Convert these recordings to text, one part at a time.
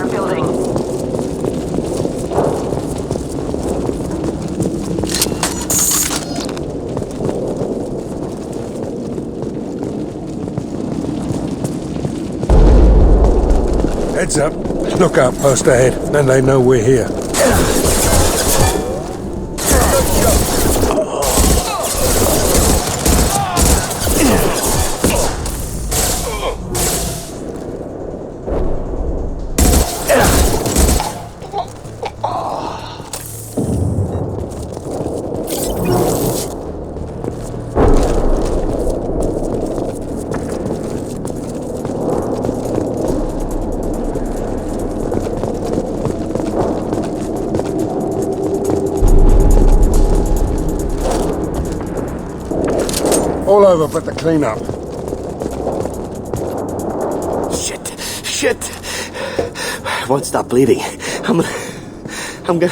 that building. Heads up. Lookout post ahead. Then they know we're here. All over but the cleanup. Shit. I won't stop bleeding. I'm gonna...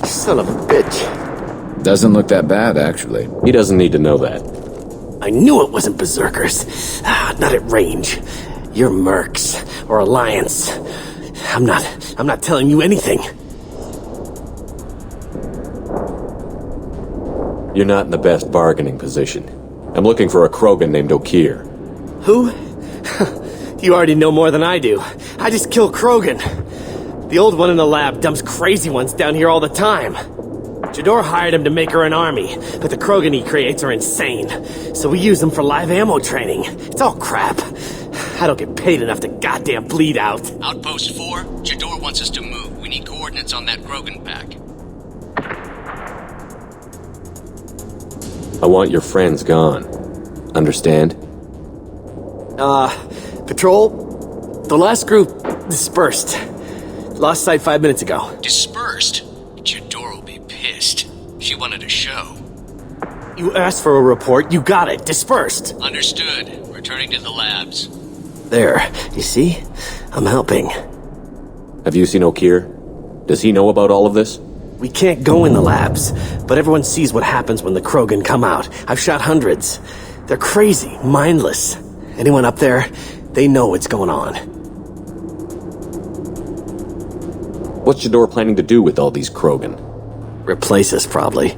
Son of a bitch. Doesn't look that bad, actually. He doesn't need to know that. I knew it wasn't berserkers. Not at range. You're mercs. Or Alliance. I'm not telling you anything. You're not in the best bargaining position. I'm looking for a Krogan named Okir. Who? You already know more than I do. I just kill Krogan. The old one in the lab dumps crazy ones down here all the time. Jador hired him to make her an army, but the Krogan he creates are insane. So we use them for live ammo training. It's all crap. I don't get paid enough to goddamn bleed out. Outpost 4, Jador wants us to move. We need coordinates on that Krogan pack. I want your friends gone. Understand? Patrol? The last group dispersed. Lost sight 5 minutes ago. Dispersed? Jador will be pissed. She wanted a show. You asked for a report, you got it. Dispersed. Understood. Returning to the labs. There. You see? I'm helping. Have you seen Okir? Does he know about all of this? We can't go in the labs, but everyone sees what happens when the Krogan come out. I've shot hundreds. They're crazy, mindless. Anyone up there, they know what's going on. What's Jador planning to do with all these Krogan? Replace us, probably.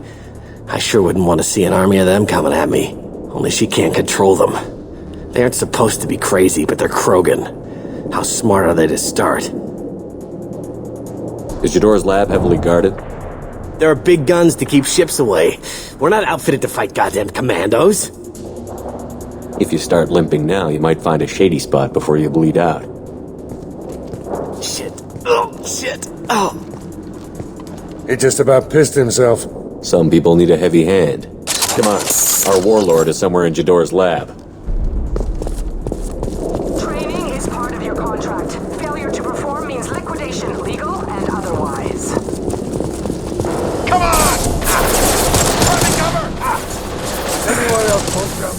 I sure wouldn't want to see an army of them coming at me. Only she can't control them. They aren't supposed to be crazy, but they're Krogan. How smart are they to start? Is Jador's lab heavily guarded? There are big guns to keep ships away. We're not outfitted to fight goddamn commandos. If you start limping now, you might find a shady spot before you bleed out. Shit. Oh, shit. Oh. He just about pissed himself. Some people need a heavy hand. Come on, our warlord is somewhere in Jador's lab. Training is part of your contract. Failure to perform means liquidation, legal and otherwise. Come on! Running cover! Anyone else won't jump?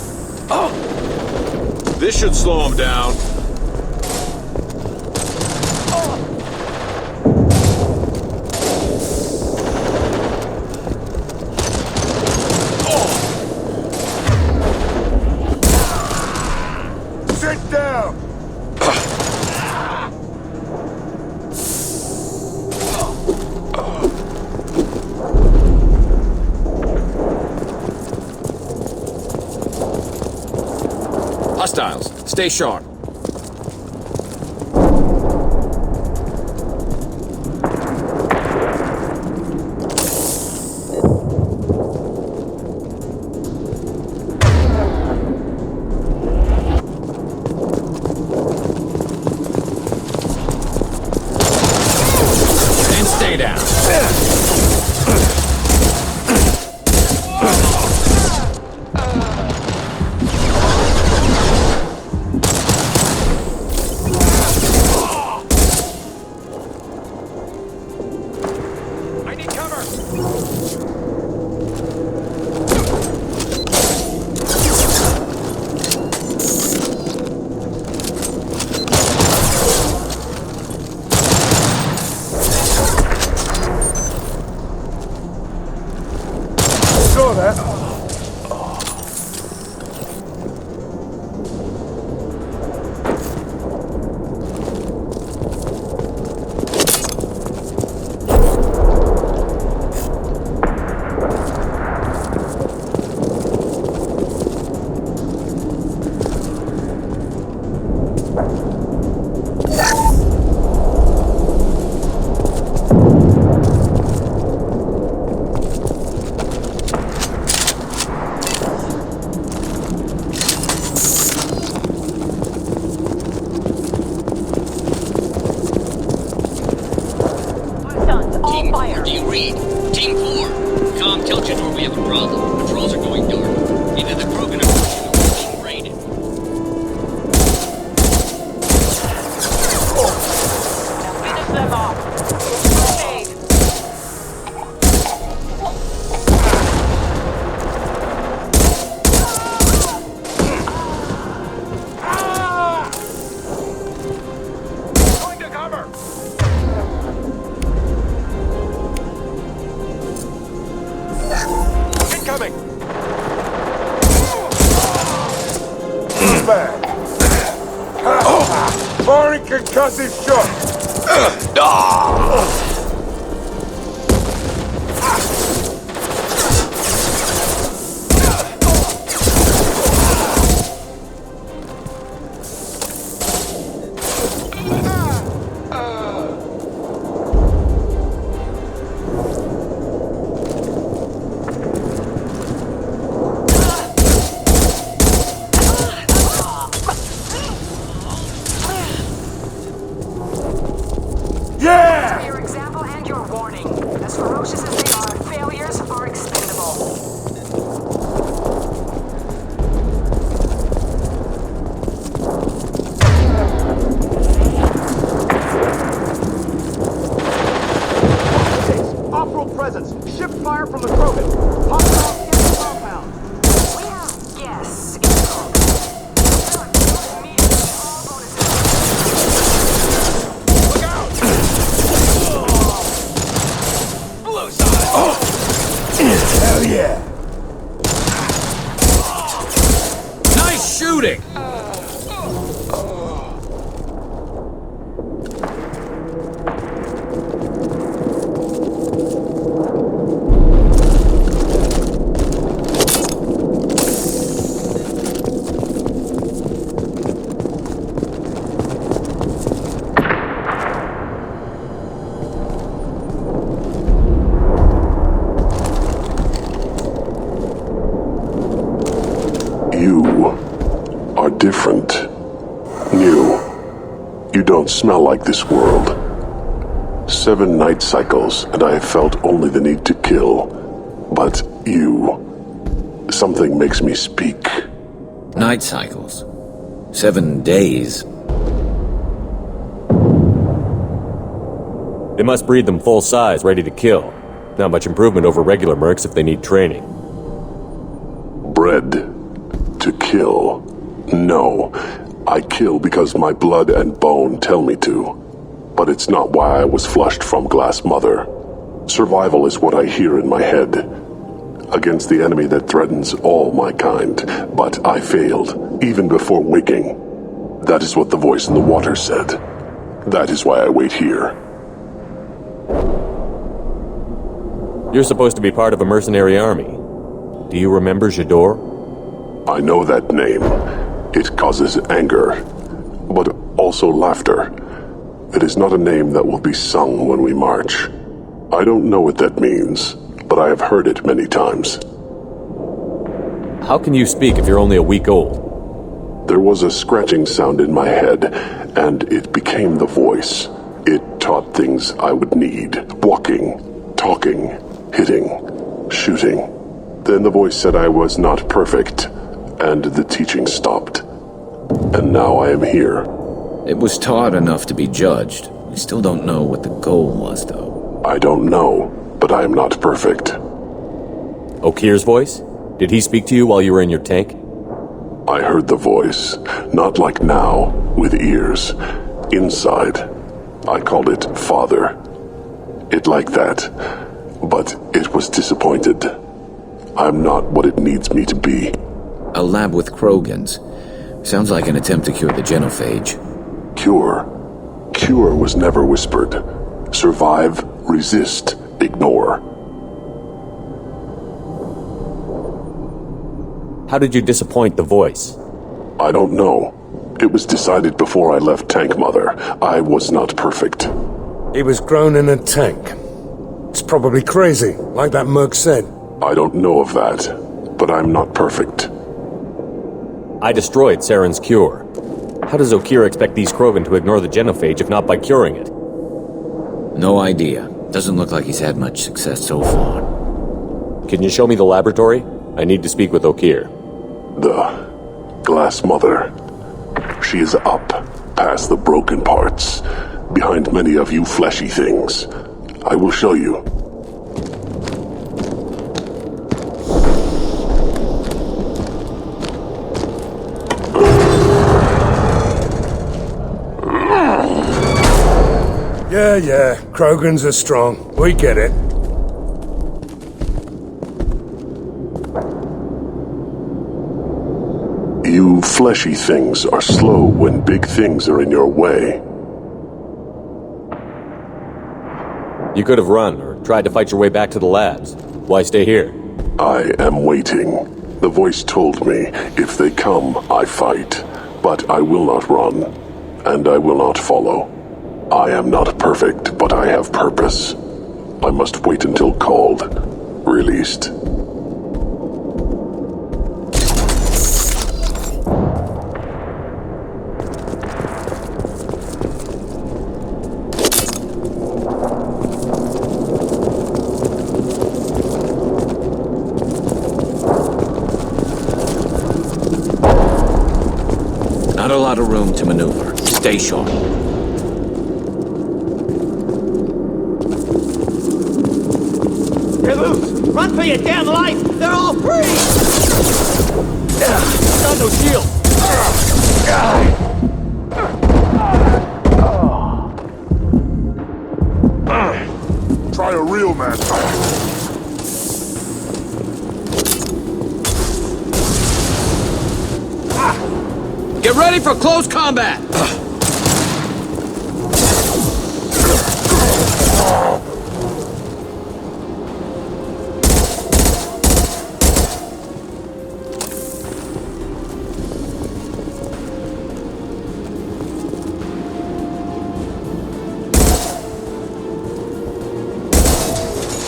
This should slow him down. Sit down! Hostiles, stay sharp. And stay down. Saw that. fire! Do you read? Team 4. Tom, tell Jador we have a problem. Patrols are going dark. Either the Krogan are pushing or we're being raided. Finish them off! Grenade! Going to cover! Incoming! Back! Firing concussive shot! Yeah! Your example and your warning. As ferocious as they are, failures are expendable. Off-road presence. Ship fire from the Krogan. Hostiles in the compound. We have guests in the call. Immediately all bonuses. Look out! Blue side. Hell yeah! Nice shooting! You are different. New. You don't smell like this world. 7 night cycles, and I have felt only the need to kill. But you... Something makes me speak. Night cycles. 7 days. They must breed them full size, ready to kill. Not much improvement over regular mercs if they need training. Bred to kill. No. I kill because my blood and bone tell me to. But it's not why I was flushed from Glass Mother. Survival is what I hear in my head. Against the enemy that threatens all my kind. But I failed, even before waking. That is what the voice in the water said. That is why I wait here. You're supposed to be part of a mercenary army. Do you remember Jador? I know that name. It causes anger, but also laughter. It is not a name that will be sung when we march. I don't know what that means, but I have heard it many times. How can you speak if you're only a week old? There was a scratching sound in my head, and it became the voice. It taught things I would need. Walking, talking, hitting, shooting. Then the voice said I was not perfect, and the teaching stopped. And now I am here. It was taught enough to be judged. We still don't know what the goal was, though. I don't know, but I am not perfect. Okir's voice? Did he speak to you while you were in your tank? I heard the voice, not like now, with ears. Inside. I called it Father. It like that, but it was disappointed. I'm not what it needs me to be. A lab with Krogans. Sounds like an attempt to cure the genophage. Cure. Cure was never whispered. Survive, resist, ignore. How did you disappoint the voice? I don't know. It was decided before I left Tank Mother. I was not perfect. He was grown in a tank. It's probably crazy, like that merc said. I don't know of that, but I'm not perfect. I destroyed Saren's cure. How does Okir expect these Krogan to ignore the genophage if not by curing it? No idea. Doesn't look like he's had much success so far. Can you show me the laboratory? I need to speak with O'Keefe. The Glass Mother. She is up, past the broken parts, behind many of you fleshy things. I will show you. Yeah, Krogans are strong. We get it. You fleshy things are slow when big things are in your way. You could have run, or tried to fight your way back to the labs. Why stay here? I am waiting. The voice told me, if they come, I fight. But I will not run, and I will not follow. I am not perfect, but I have purpose. I must wait until called, released. Not a lot of room to maneuver. Stay sharp. They're loose! Run for your damn life! They're all free! Got no shield! Try a real man. Get ready for close combat!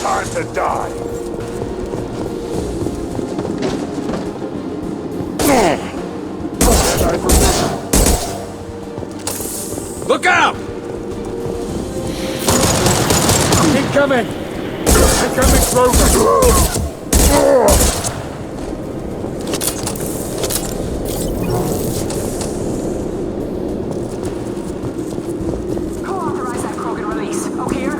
Time to die. Look out! Incoming! Incoming Krogan! Co-authorize that Krogan release. O'Keefe?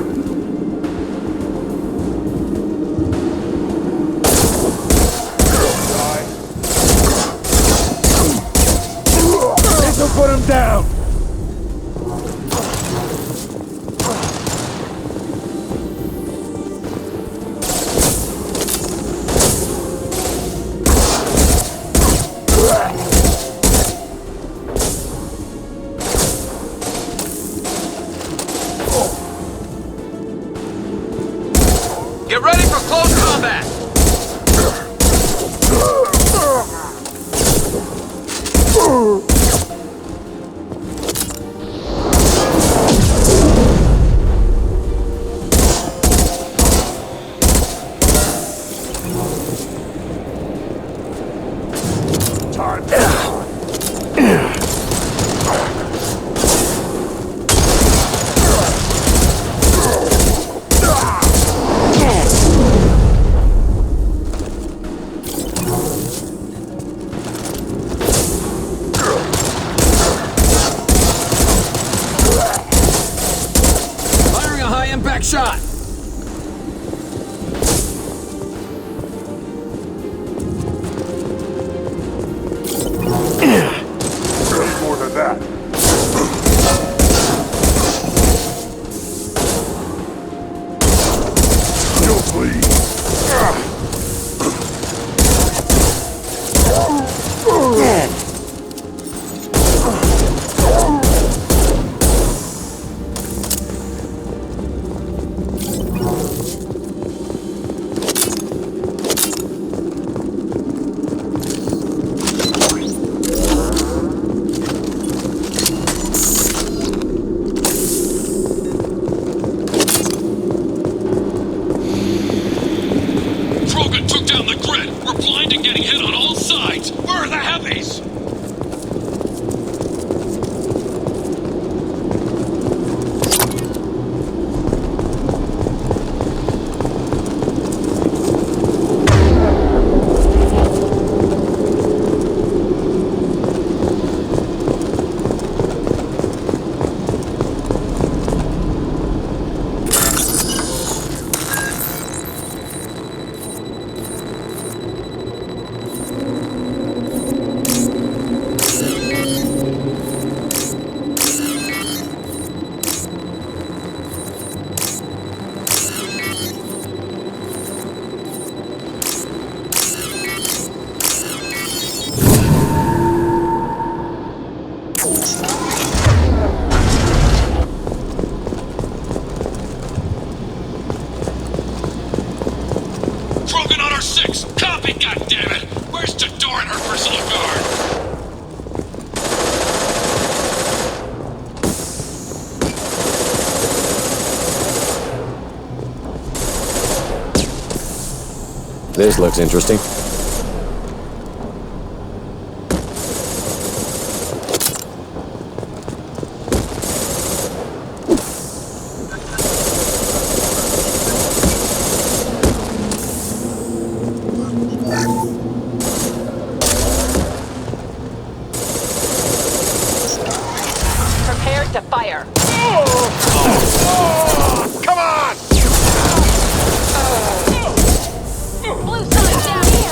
This'll put him down! Get ready for close combat! Firing a high-impact shot! More than that. You'll bleed. This looks interesting. Prepared to fire. Come on! Blue sign down here.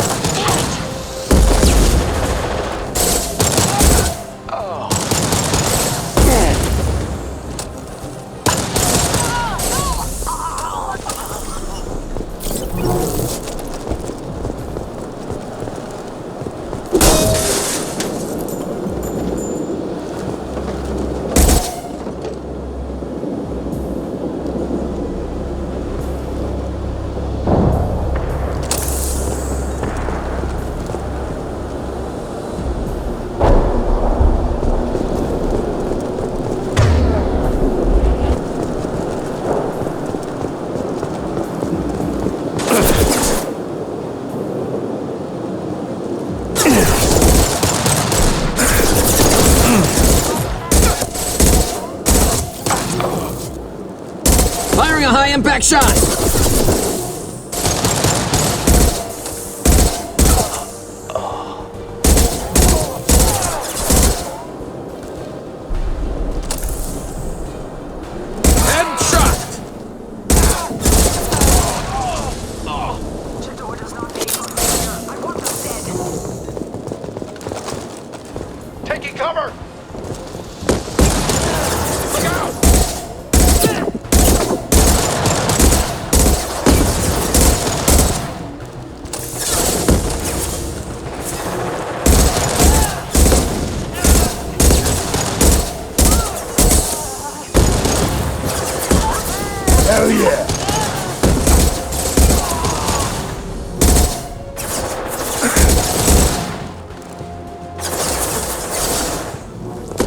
Firing a high-impact shot! Jador does not need good fire. I want them dead. Taking cover! Look out! Hell yeah!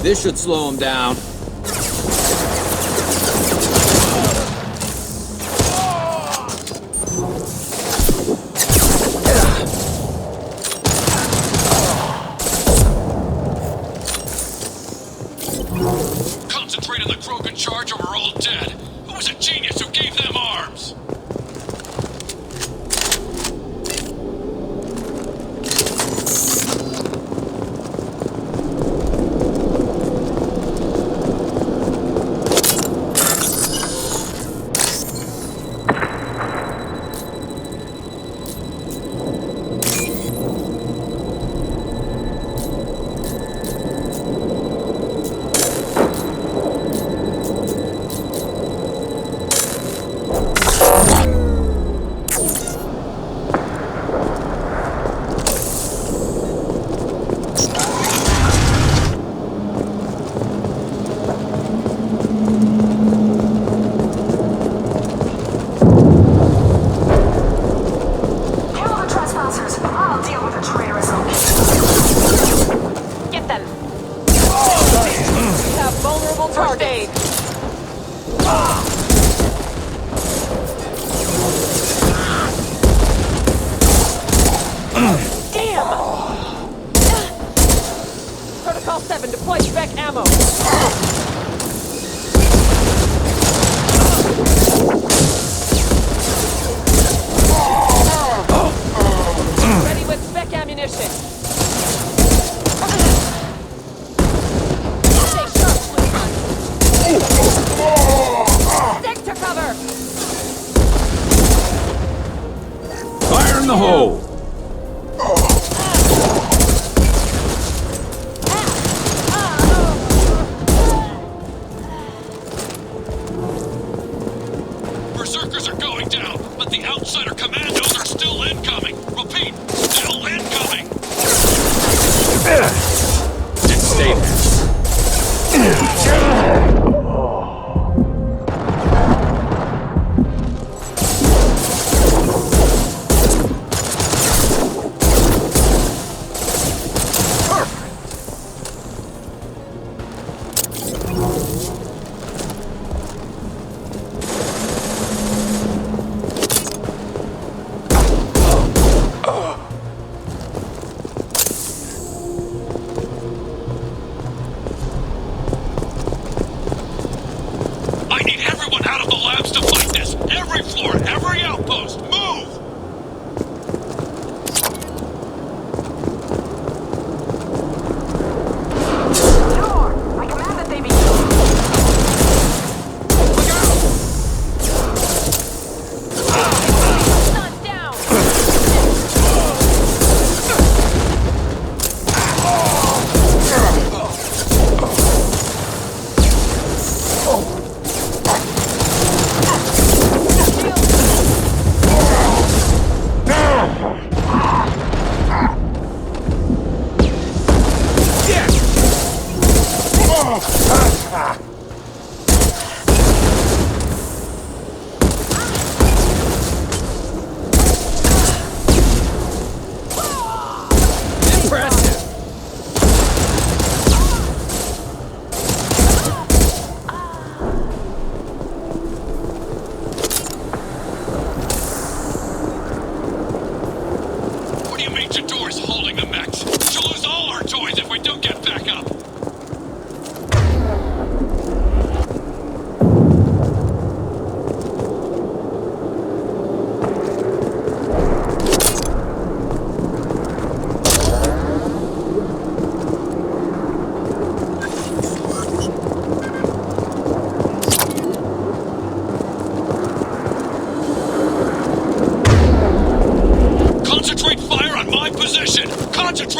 This should slow him down. Concentrate on the Krogan charge or we're all dead. Who was a genius who gave them arms? Kill the trespassers. I'll deal with the traitors. Get them. We have vulnerable targets. Damn! Protocol 7, deploy spec ammo. Ready with spec ammunition. Stay sharp, Blue Sun. Stick to cover. Fire in the hole! Berserkers are going down, but the outsider commandos are still incoming. Repeat, still incoming. Just stay there.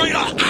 traitor!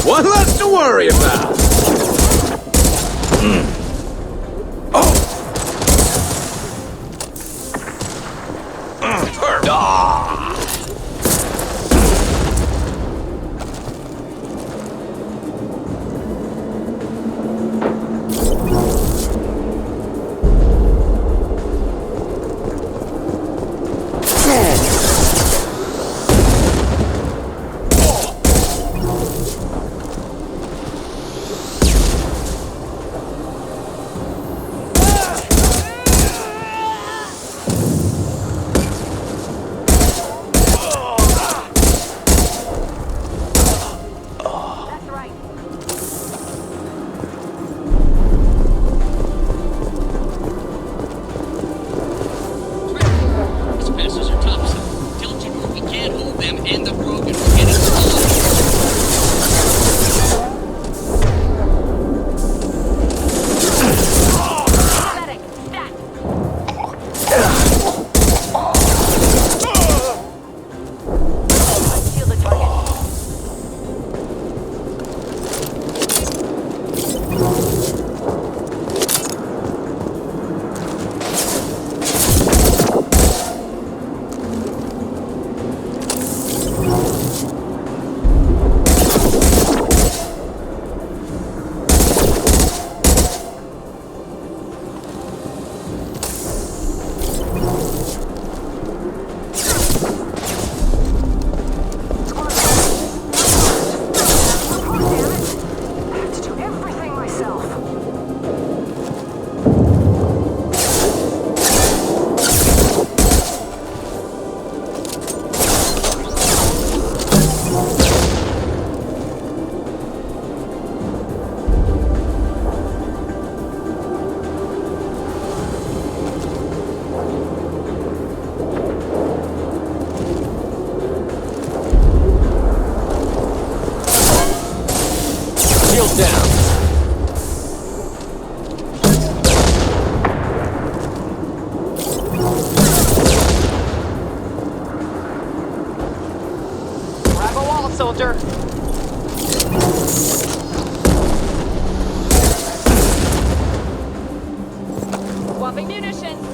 One less to worry about. Soldier. Swapping munitions.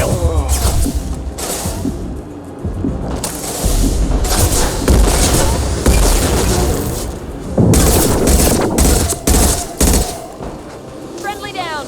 fail. Friendly down.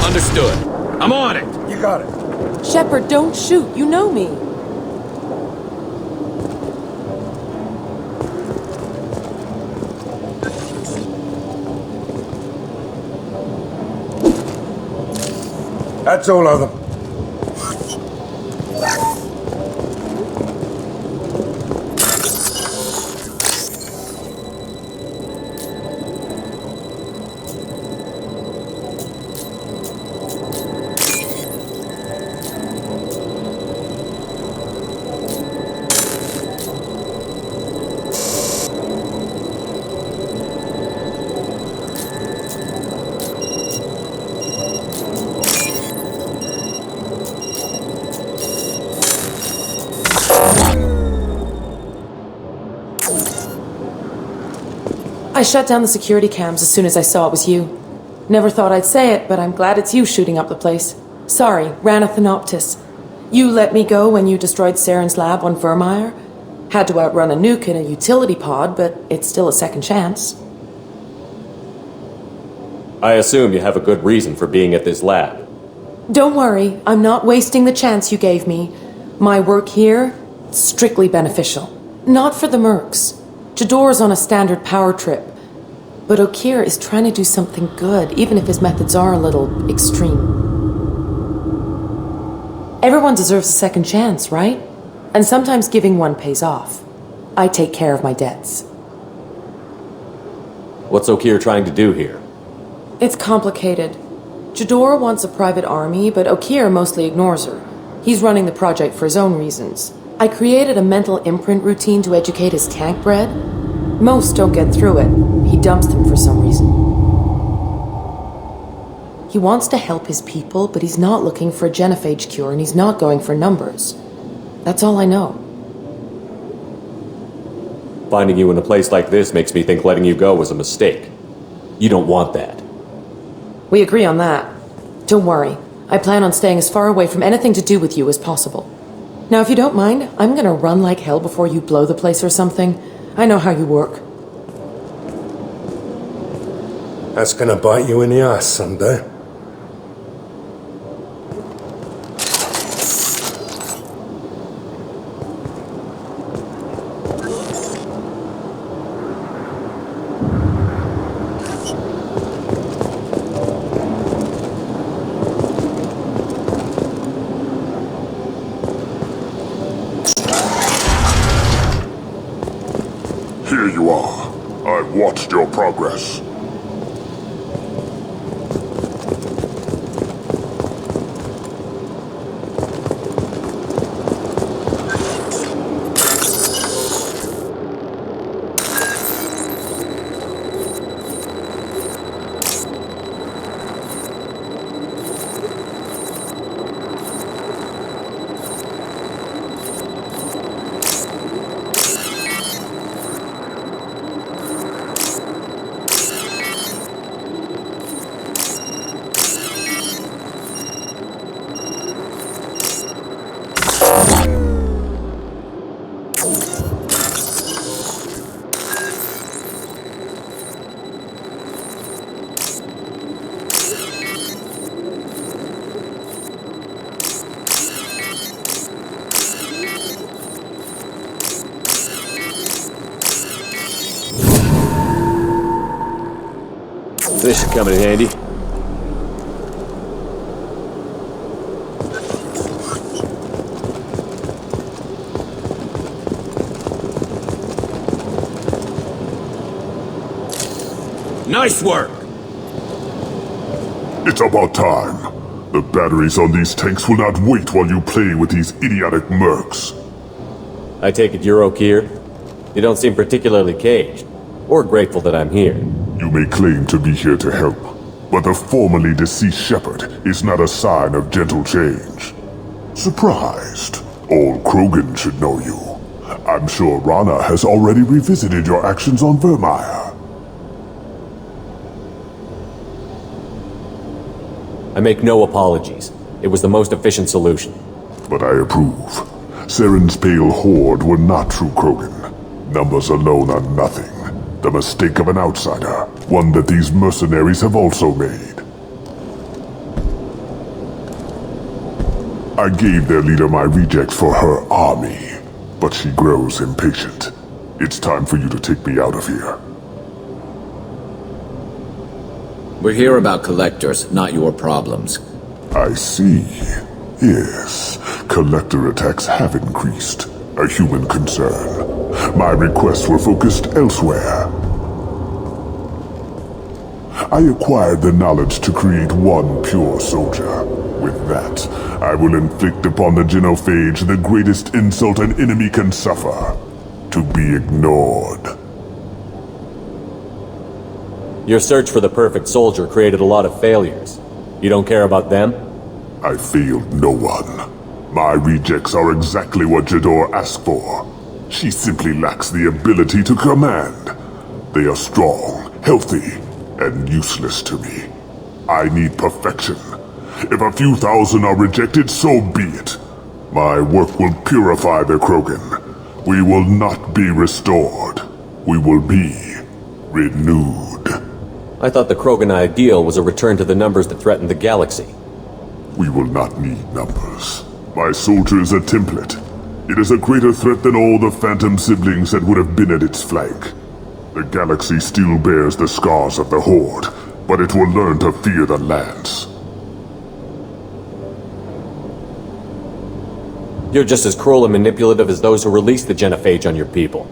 Understood. I'm on it. You got it. Shepard, don't shoot. You know me. That's all of them. I shut down the security cams as soon as I saw it was you. Never thought I'd say it, but I'm glad it's you shooting up the place. Sorry, Raneth and Optus. You let me go when you destroyed Saren's lab on Vermeer. Had to outrun a nuke in a utility pod, but it's still a second chance. I assume you have a good reason for being at this lab. Don't worry, I'm not wasting the chance you gave me. My work here, strictly beneficial. Not for the mercs. Jador's on a standard power trip. But Okir is trying to do something good, even if his methods are a little extreme. Everyone deserves a second chance, right? And sometimes giving one pays off. I take care of my debts. What's Okir trying to do here? It's complicated. Jador wants a private army, but Okir mostly ignores her. He's running the project for his own reasons. I created a mental imprint routine to educate his tank bred. Most don't get through it. He dumps them for some reason. He wants to help his people, but he's not looking for a genophage cure, and he's not going for numbers. That's all I know. Finding you in a place like this makes me think letting you go was a mistake. You don't want that. We agree on that. Don't worry. I plan on staying as far away from anything to do with you as possible. Now, if you don't mind, I'm gonna run like hell before you blow the place or something. I know how you work. That's gonna bite you in the ass someday. Here you are. I've watched your progress. This should come in handy. Nice work! It's about time. The batteries on these tanks will not wait while you play with these idiotic mercs. I take it you're O'Keir? You don't seem particularly caged, or grateful that I'm here. You may claim to be here to help, but the formerly deceased shepherd is not a sign of gentle change. Surprised? Old Krogan should know you. I'm sure Rana has already revisited your actions on Vermeer. I make no apologies. It was the most efficient solution. But I approve. Saren's pale horde were not true Krogan. Numbers alone are nothing. The mistake of an outsider, one that these mercenaries have also made. I gave their leader my rejects for her army, but she grows impatient. It's time for you to take me out of here. We're here about collectors, not your problems. I see. Yes, collector attacks have increased. A human concern. My requests were focused elsewhere. I acquired the knowledge to create one pure soldier. With that, I will inflict upon the genophage the greatest insult an enemy can suffer. To be ignored. Your search for the perfect soldier created a lot of failures. You don't care about them? I failed no one. My rejects are exactly what Jador asked for. She simply lacks the ability to command. They are strong, healthy, and useless to me. I need perfection. If a few thousand are rejected, so be it. My work will purify the Krogan. We will not be restored. We will be renewed. I thought the Krogan ideal was a return to the numbers that threatened the galaxy. We will not need numbers. My soldier is a template. It is a greater threat than all the phantom siblings that would have been at its flank. The galaxy still bears the scars of the Horde, but it will learn to fear the Lance. You're just as cruel and manipulative as those who released the genophage on your people.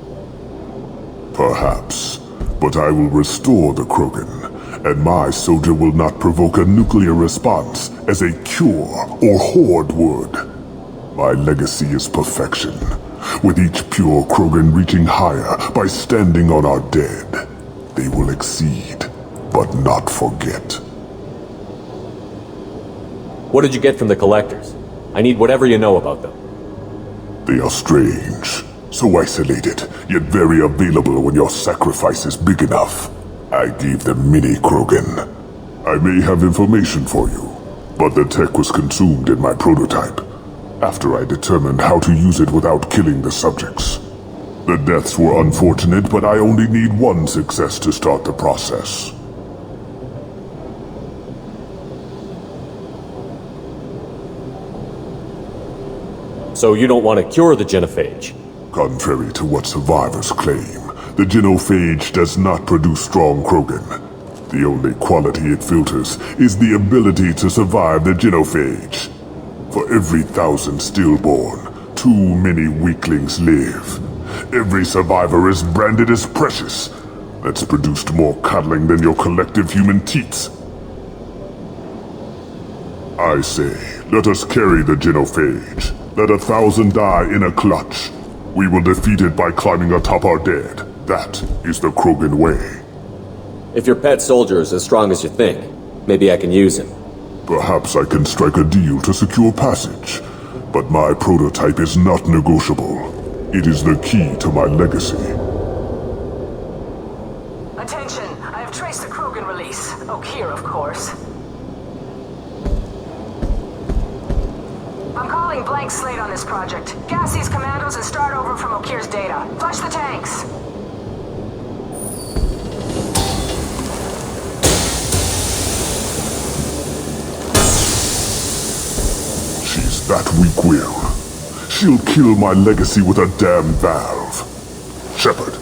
Perhaps. But I will restore the Krogan, and my soldier will not provoke a nuclear response as a cure or Horde would. My legacy is perfection, with each pure Krogan reaching higher by standing on our dead. They will exceed, but not forget. What did you get from the Collectors? I need whatever you know about them. They are strange. So isolated, yet very available when your sacrifice is big enough. I gave them mini Krogan. I may have information for you, but the tech was consumed in my prototype, after I determined how to use it without killing the subjects. The deaths were unfortunate, but I only need one success to start the process. So you don't want to cure the genophage? Contrary to what survivors claim, the genophage does not produce strong Krogan. The only quality it filters is the ability to survive the genophage. For every 1,000 stillborn, too many weaklings live. Every survivor is branded as precious. That's produced more coddling than your collective human teats. I say, let us carry the genophage. Let 1,000 die in a clutch. We will defeat it by climbing atop our dead. That is the Krogan way. If your pet soldier is as strong as you think, maybe I can use him. Perhaps I can strike a deal to secure passage. But my prototype is not negotiable. It is the key to my legacy. Attention, I have traced the Krogan release. O'Keir, of course. I'm calling blank slate on this project. Gas these commandos and start over from O'Keir's data. Flush the tanks. She's that weak-willed. She'll kill my legacy with a damn valve. Shepard,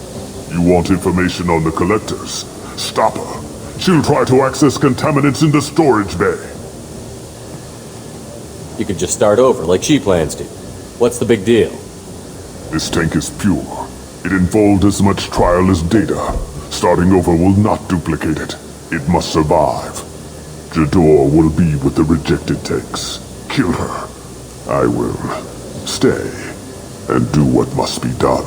you want information on the Collectors? Stop her. She'll try to access contaminants in the storage bay. You could just start over, like she plans to. What's the big deal? This tank is pure. It involved as much trial as data. Starting over will not duplicate it. It must survive. Jador will be with the rejected tanks. Kill her. I will stay and do what must be done.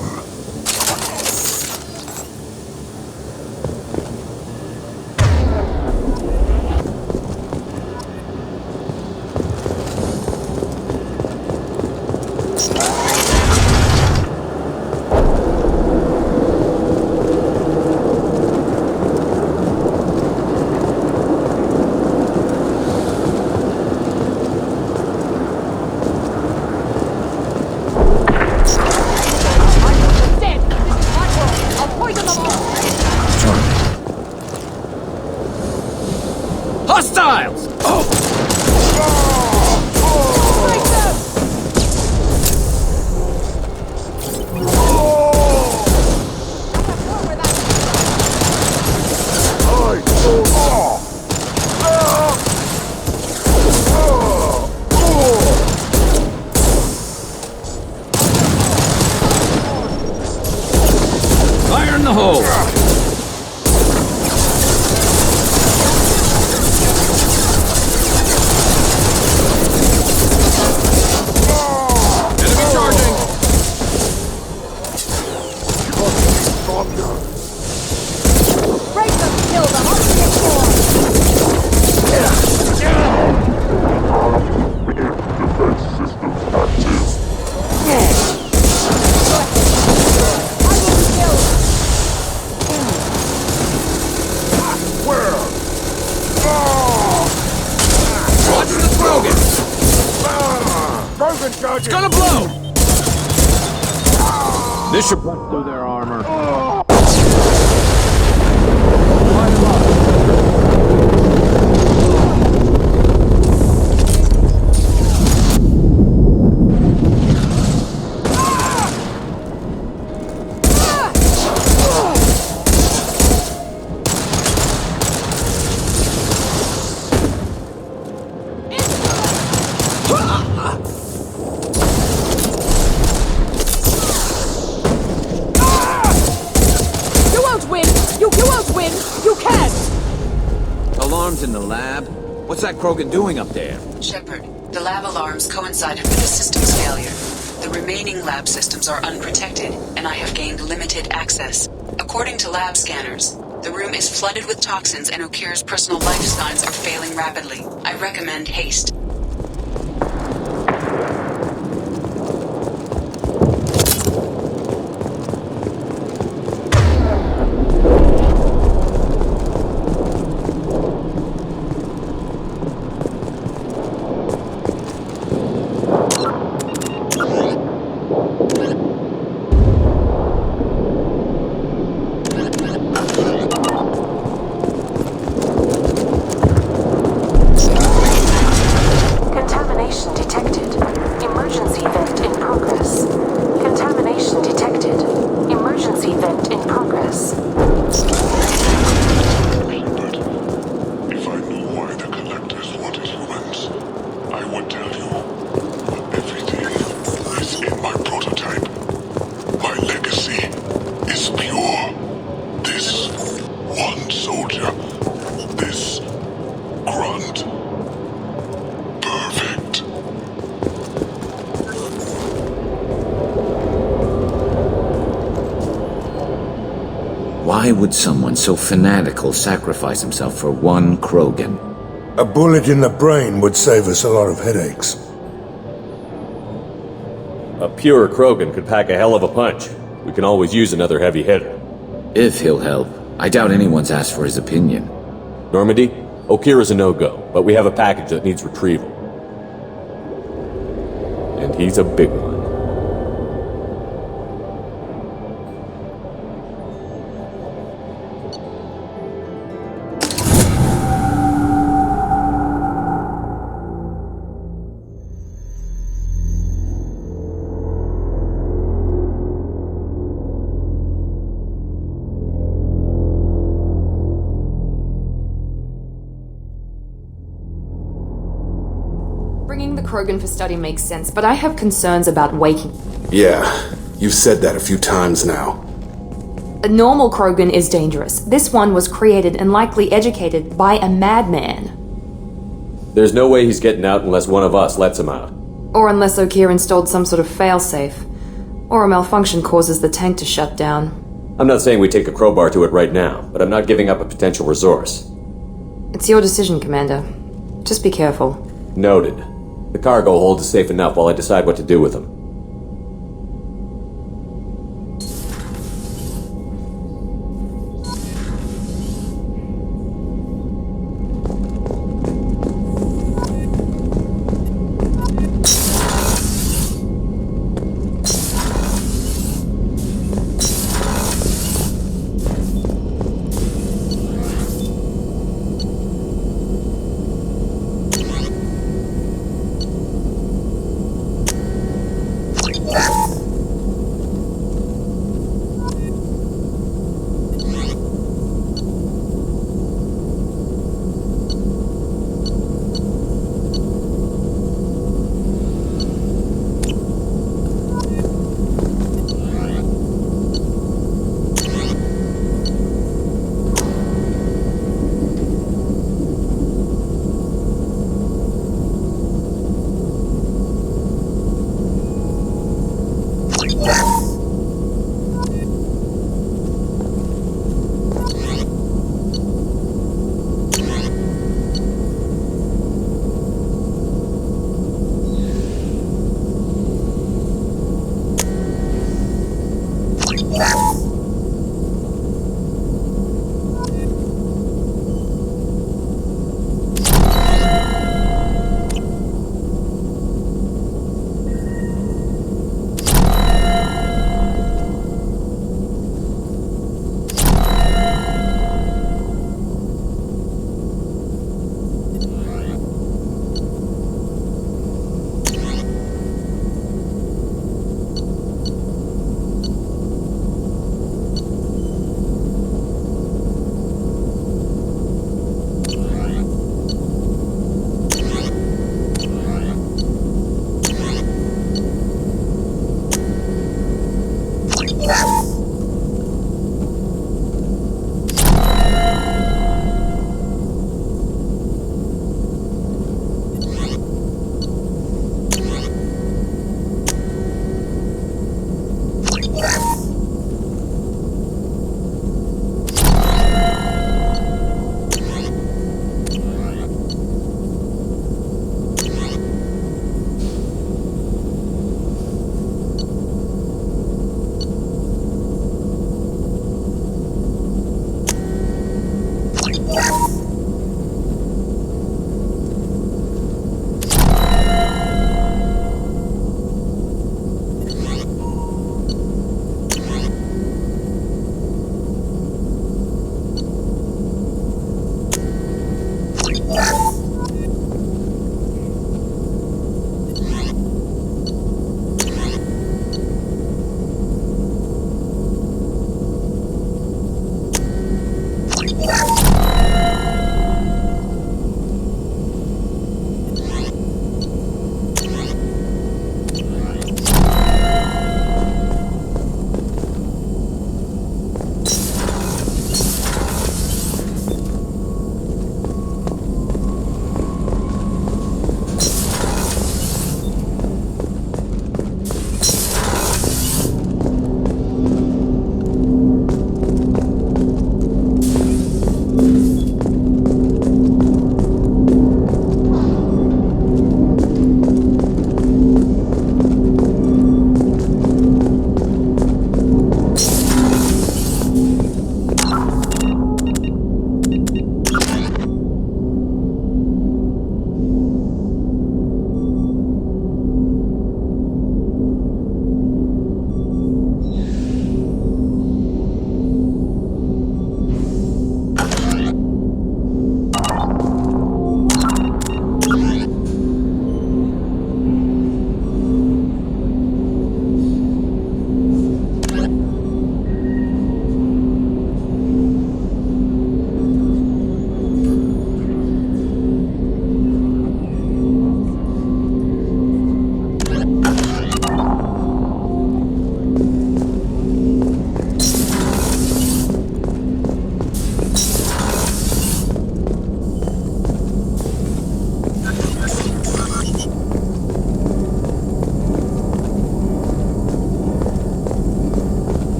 Hostiles! Fire in the hole! It's gonna blow! This should bust through their armor. Alarms in the lab? What's that Krogan doing up there? Shepard, the lab alarms coincided with the system's failure. The remaining lab systems are unprotected, and I have gained limited access. According to lab scanners, the room is flooded with toxins and Okir's personal life signs are failing rapidly. I recommend haste. Why would someone so fanatical sacrifice himself for one Krogan? A bullet in the brain would save us a lot of headaches. A pure Krogan could pack a hell of a punch. We can always use another heavy hitter. If he'll help. I doubt anyone's asked for his opinion. Normandy, Okira's a no-go, but we have a package that needs retrieval. And he's a big one. Krogan for study makes sense, but I have concerns about waking. Yeah, you've said that a few times now. A normal Krogan is dangerous. This one was created and likely educated by a madman. There's no way he's getting out unless one of us lets him out. Or unless Okeer installed some sort of failsafe. Or a malfunction causes the tank to shut down. I'm not saying we take a crowbar to it right now, but I'm not giving up a potential resource. It's your decision, Commander. Just be careful. Noted. The cargo hold is safe enough while I decide what to do with them.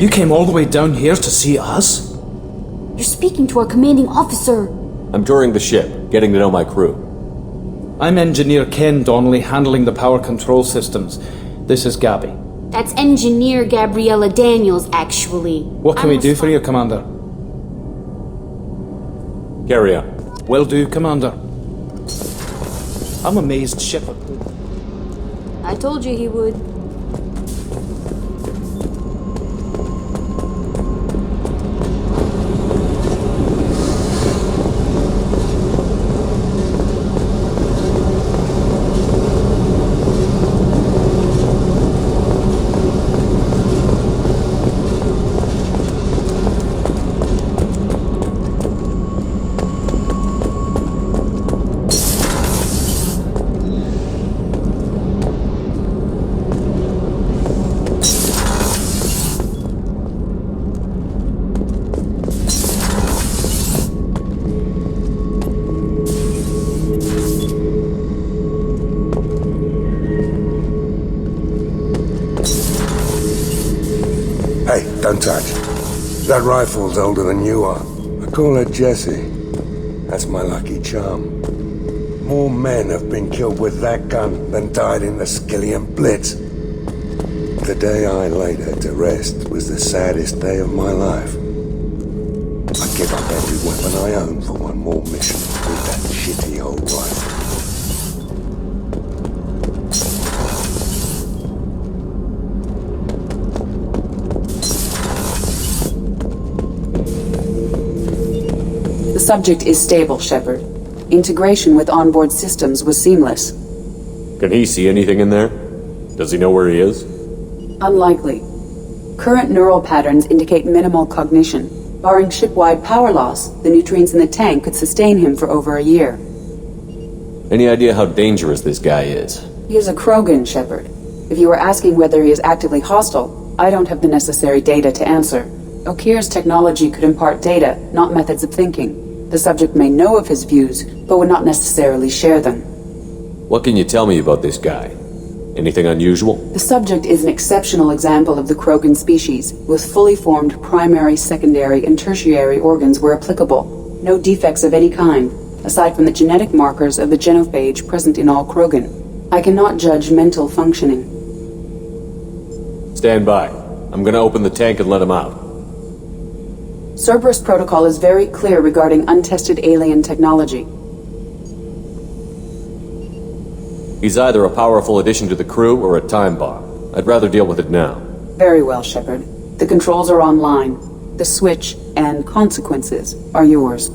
You came all the way down here to see us? You're speaking to our commanding officer. I'm touring the ship, getting to know my crew. I'm Engineer Ken Donnelly, handling the power control systems. This is Gabby. That's Engineer Gabriella Daniels, actually. What can we do for you, Commander? Carry on. Will do, Commander. I'm amazed Shepard. I told you he would. Hey, don't touch. That rifle's older than you are. I call her Jessie. That's my lucky charm. More men have been killed with that gun than died in the Skillian Blitz. The day I laid her to rest was the saddest day of my life. I'd give up every weapon I own for one more mission with that shitty old rifle. The subject is stable, Shepard. Integration with onboard systems was seamless. Can he see anything in there? Does he know where he is? Unlikely. Current neural patterns indicate minimal cognition. Barring ship-wide power loss, the nutrients in the tank could sustain him for over a year. Any idea how dangerous this guy is? He is a Krogan, Shepard. If you were asking whether he is actively hostile, I don't have the necessary data to answer. Okeer's technology could impart data, not methods of thinking. The subject may know of his views, but would not necessarily share them. What can you tell me about this guy? Anything unusual? The subject is an exceptional example of the Krogan species, with fully formed primary, secondary, and tertiary organs where applicable. No defects of any kind, aside from the genetic markers of the genophage present in all Krogan. I cannot judge mental functioning. Stand by. I'm gonna open the tank and let him out. Cerberus protocol is very clear regarding untested alien technology. He's either a powerful addition to the crew or a time bomb. I'd rather deal with it now. Very well, Shepard. The controls are online. The switch and consequences are yours.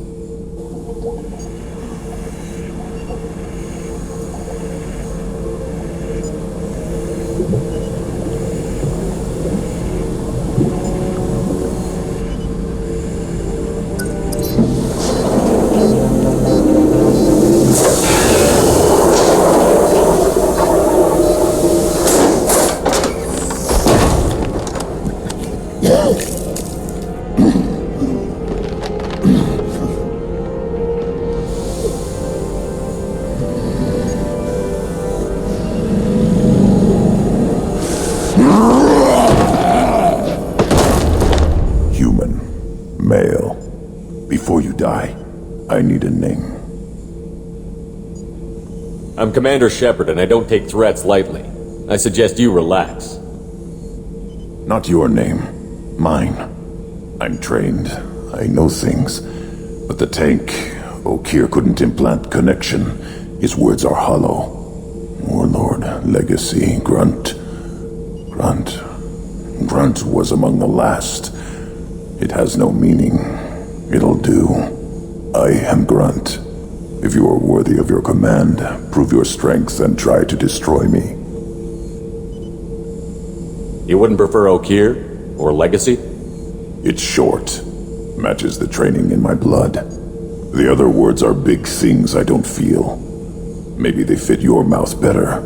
I need a name. I'm Commander Shepard, and I don't take threats lightly. I suggest you relax. Not your name. Mine. I'm trained. I know things. But the tank, Okeer couldn't implant connection. His words are hollow. Warlord, Legacy, Grunt. Grunt was among the last. It has no meaning. It'll do. I am Grunt. If you are worthy of your command, prove your strength and try to destroy me. You wouldn't prefer Okeer? Or Legacy? It's short. Matches the training in my blood. The other words are big things I don't feel. Maybe they fit your mouth better.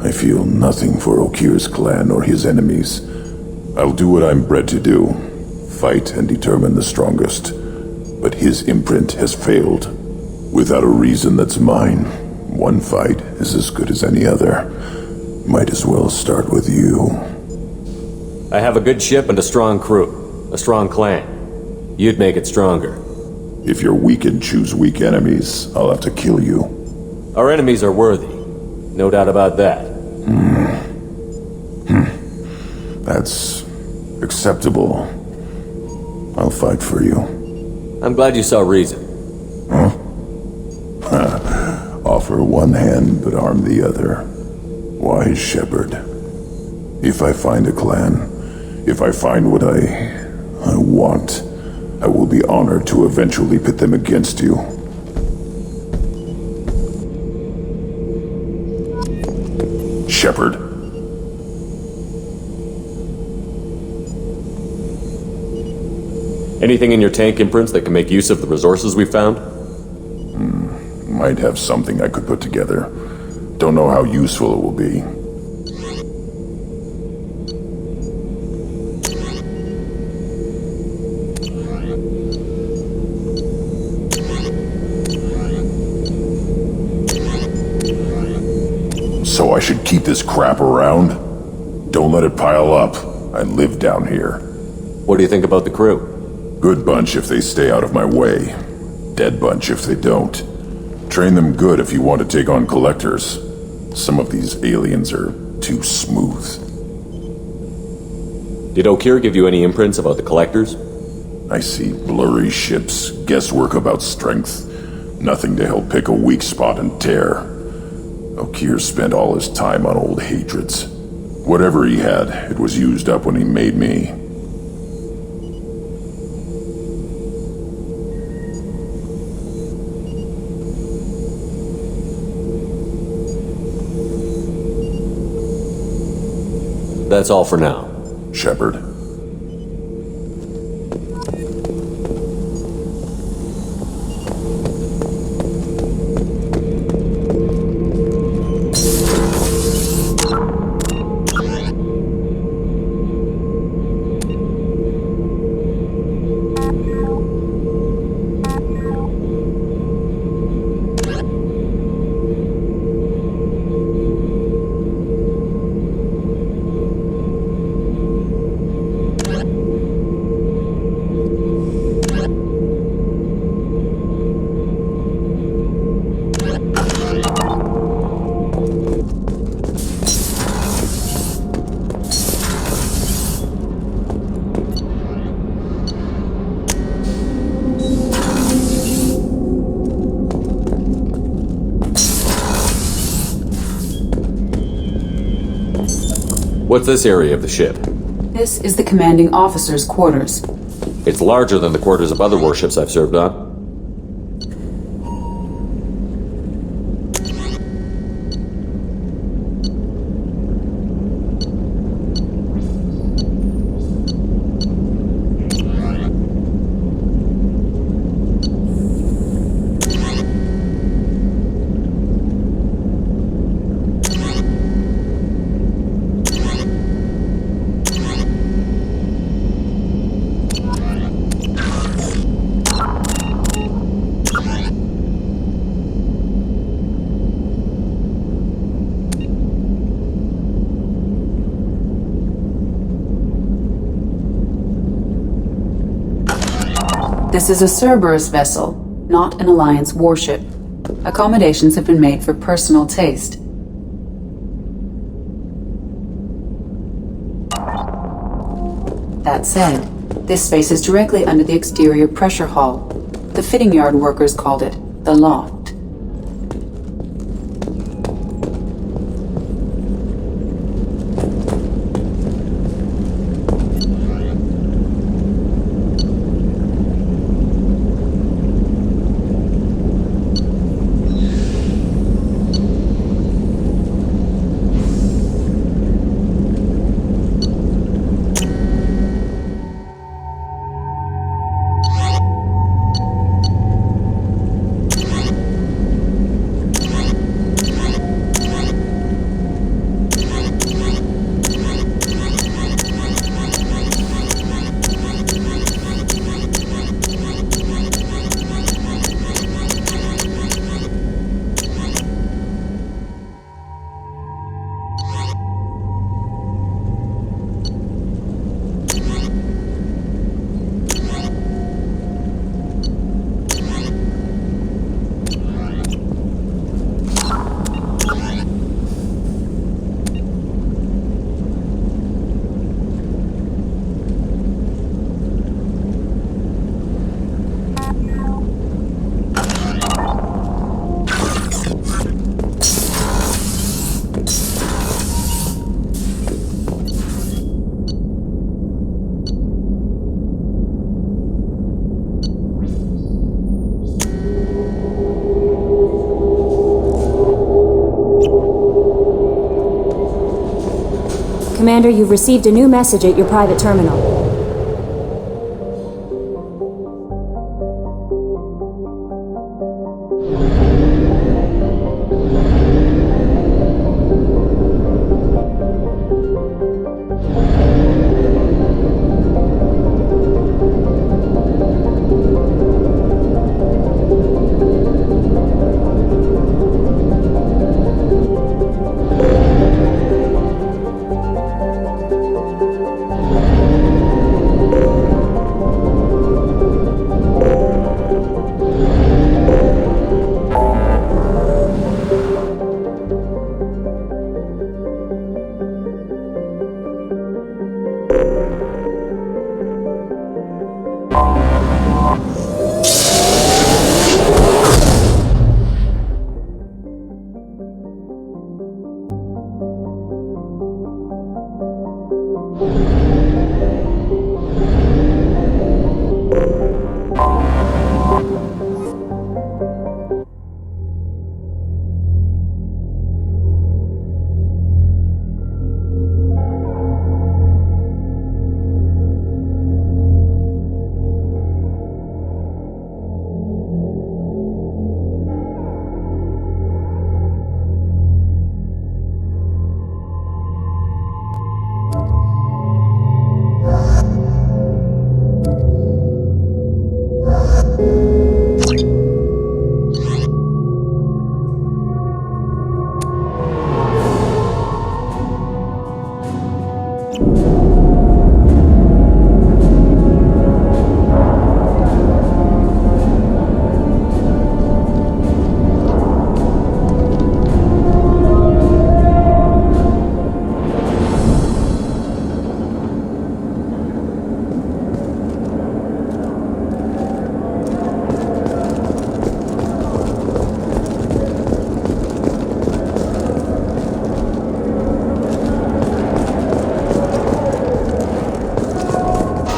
I feel nothing for Okeer's clan or his enemies. I'll do what I'm bred to do. Fight and determine the strongest. But his imprint has failed. Without a reason that's mine, one fight is as good as any other. Might as well start with you. I have a good ship and a strong crew. A strong clan. You'd make it stronger. If you're weak and choose weak enemies, I'll have to kill you. Our enemies are worthy. No doubt about that. That's acceptable. I'll fight for you. I'm glad you saw reason. Huh? Offer one hand, but arm the other. Wise shepherd. If I find a clan, if I find what I want, I will be honored to eventually pit them against you. Shepherd. Anything in your tank imprints that can make use of the resources we found? Might have something I could put together. Don't know how useful it will be. So I should keep this crap around? Don't let it pile up. I live down here. What do you think about the crew? Good bunch if they stay out of my way. Dead bunch if they don't. Train them good if you want to take on collectors. Some of these aliens are too smooth. Did O'Keir give you any imprints about the collectors? I see blurry ships, guesswork about strength. Nothing to help pick a weak spot and tear. O'Keir spent all his time on old hatreds. Whatever he had, it was used up when he made me. That's all for now. Shepherd. What's this area of the ship? This is the commanding officer's quarters. It's larger than the quarters of other warships I've served on. This is a Cerberus vessel, not an Alliance warship. Accommodations have been made for personal taste. That said, this space is directly under the exterior pressure hull. The fitting yard workers called it the loft. Commander, you've received a new message at your private terminal.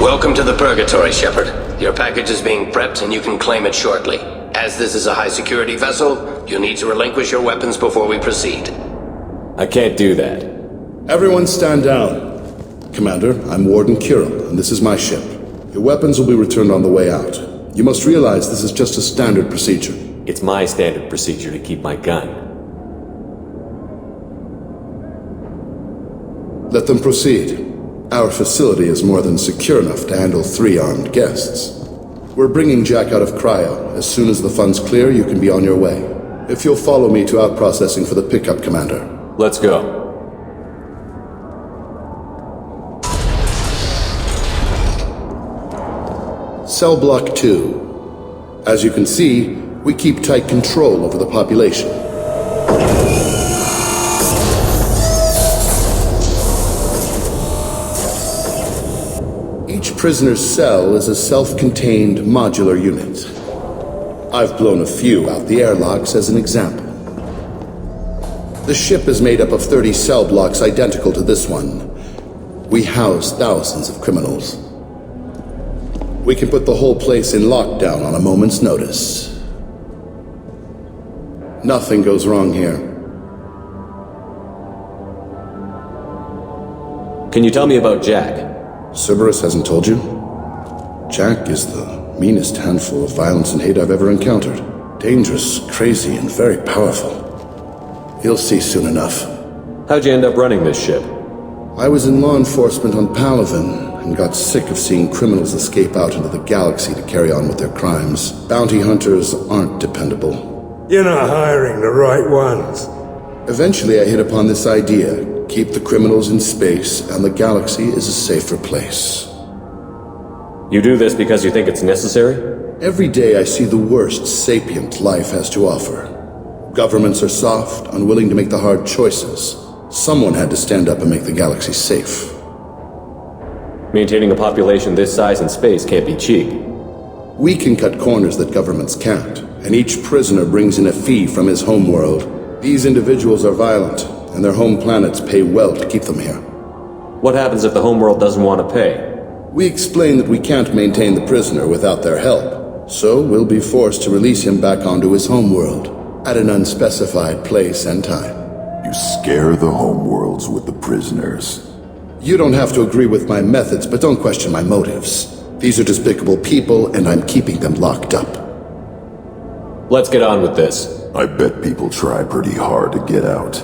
Welcome to the Purgatory, Shepard. Your package is being prepped and you can claim it shortly. As this is a high-security vessel, you'll need to relinquish your weapons before we proceed. I can't do that. Everyone stand down. Commander, I'm Warden Kirill, and this is my ship. Your weapons will be returned on the way out. You must realize this is just a standard procedure. It's my standard procedure to keep my gun. Let them proceed. Our facility is more than secure enough to handle 3 armed guests. We're bringing Jack out of cryo. As soon as the funds clear, you can be on your way. If you'll follow me to out-processing for the pickup, Commander. Let's go. Cell Block 2. As you can see, we keep tight control over the population. Each prisoner's cell is a self-contained modular unit. I've blown a few out the airlocks as an example. The ship is made up of 30 cell blocks identical to this one. We house thousands of criminals. We can put the whole place in lockdown on a moment's notice. Nothing goes wrong here. Can you tell me about Jack? Cerberus hasn't told you? Jack is the meanest handful of violence and hate I've ever encountered. Dangerous, crazy, and very powerful. You'll see soon enough. How'd you end up running this ship? I was in law enforcement on Palaven and got sick of seeing criminals escape out into the galaxy to carry on with their crimes. Bounty hunters aren't dependable. You're not hiring the right ones. Eventually I hit upon this idea. Keep the criminals in space, and the galaxy is a safer place. You do this because you think it's necessary? Every day I see the worst sapient life has to offer. Governments are soft, unwilling to make the hard choices. Someone had to stand up and make the galaxy safe. Maintaining a population this size in space can't be cheap. We can cut corners that governments can't, and each prisoner brings in a fee from his homeworld. These individuals are violent, and their home planets pay well to keep them here. What happens if the homeworld doesn't want to pay? We explain that we can't maintain the prisoner without their help, so we'll be forced to release him back onto his homeworld at an unspecified place and time. You scare the homeworlds with the prisoners. You don't have to agree with my methods, but don't question my motives. These are despicable people, and I'm keeping them locked up. Let's get on with this. I bet people try pretty hard to get out.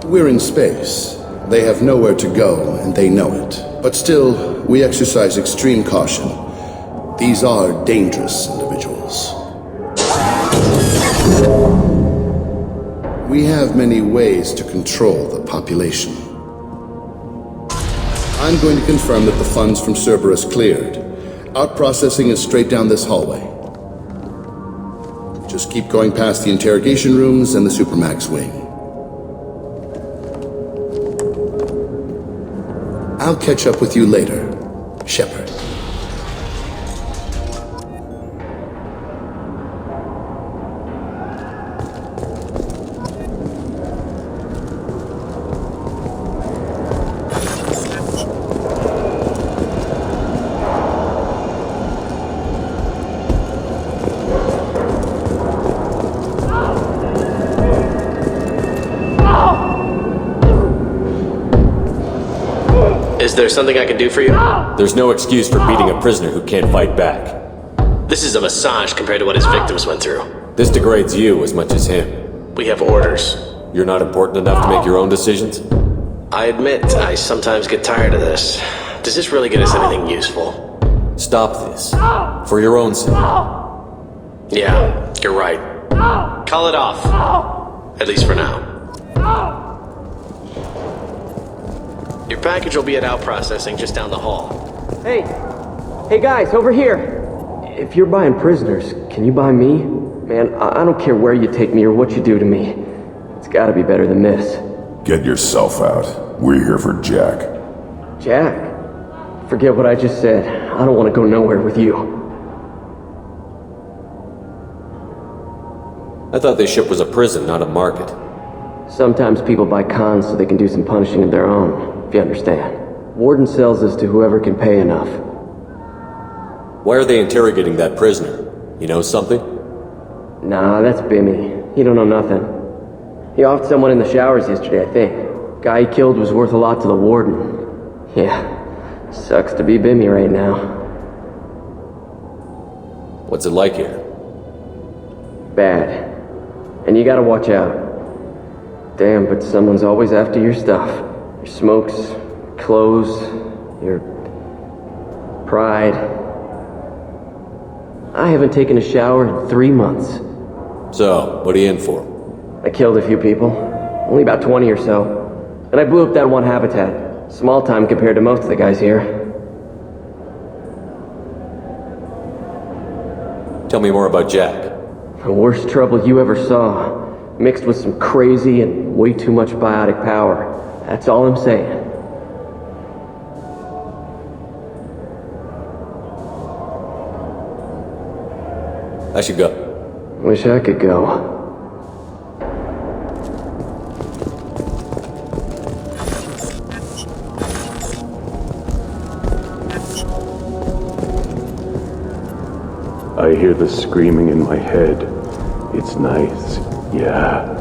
We're in space. They have nowhere to go, and they know it. But still, we exercise extreme caution. These are dangerous individuals. We have many ways to control the population. I'm going to confirm that the funds from Cerberus cleared. Out-processing is straight down this hallway. Just keep going past the interrogation rooms and the Supermax wing. I'll catch up with you later, Shepard. Is there something I can do for you? There's no excuse for beating a prisoner who can't fight back. This is a massage compared to what his victims went through. This degrades you as much as him. We have orders. You're not important enough to make your own decisions? I admit, I sometimes get tired of this. Does this really get us anything useful? Stop this. For your own sake. Yeah, you're right. Call it off. At least for now. Your package will be at out processing just down the hall. Hey! Hey guys, over here! If you're buying prisoners, can you buy me? Man, I don't care where you take me or what you do to me. It's gotta be better than this. Get yourself out. We're here for Jack. Jack? Forget what I just said. I don't want to go nowhere with you. I thought this ship was a prison, not a market. Sometimes people buy cons so they can do some punishing of their own, if you understand. Warden sells us to whoever can pay enough. Why are they interrogating that prisoner? You know something? Nah, that's Bimmy. He don't know nothing. He offed someone in the showers yesterday, I think. Guy he killed was worth a lot to the warden. Yeah, sucks to be Bimmy right now. What's it like here? Bad. And you gotta watch out. Damn, but someone's always after your stuff. Your smokes, clothes, your pride. I haven't taken a shower in 3 months. So, what are you in for? I killed a few people. Only about 20 or so. And I blew up that one habitat. Small time compared to most of the guys here. Tell me more about Jack. The worst trouble you ever saw. Mixed with some crazy and way too much biotic power. That's all I'm saying. I should go. Wish I could go. I hear the screaming in my head. It's nice, yeah.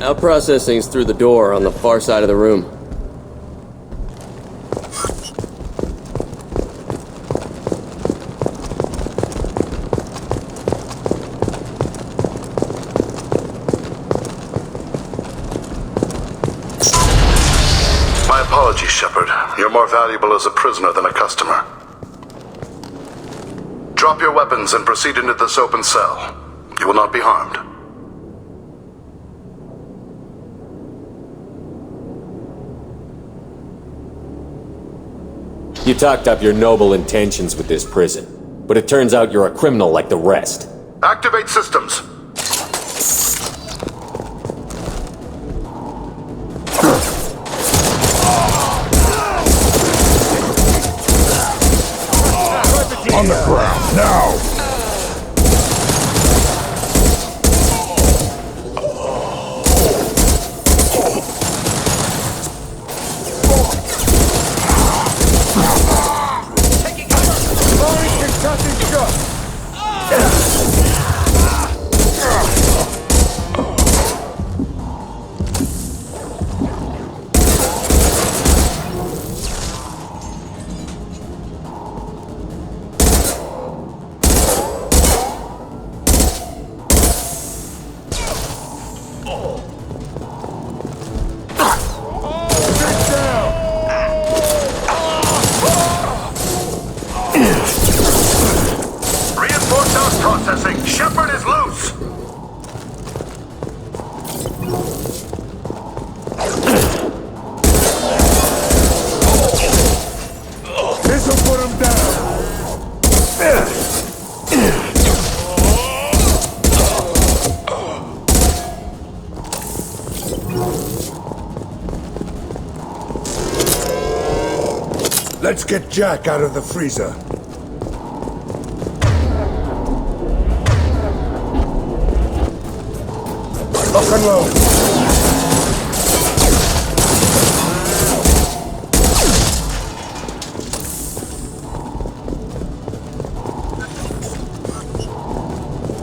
Out processing's through the door on the far side of the room. My apologies, Shepard. You're more valuable as a prisoner than a customer. Drop your weapons and proceed into this open cell. You will not be harmed. You talked up your noble intentions with this prison, but it turns out you're a criminal like the rest. Activate systems. On the ground, now! Reinforce house processing. Shepard is loose. This'll put him down. Let's get Jack out of the freezer. Lock and load.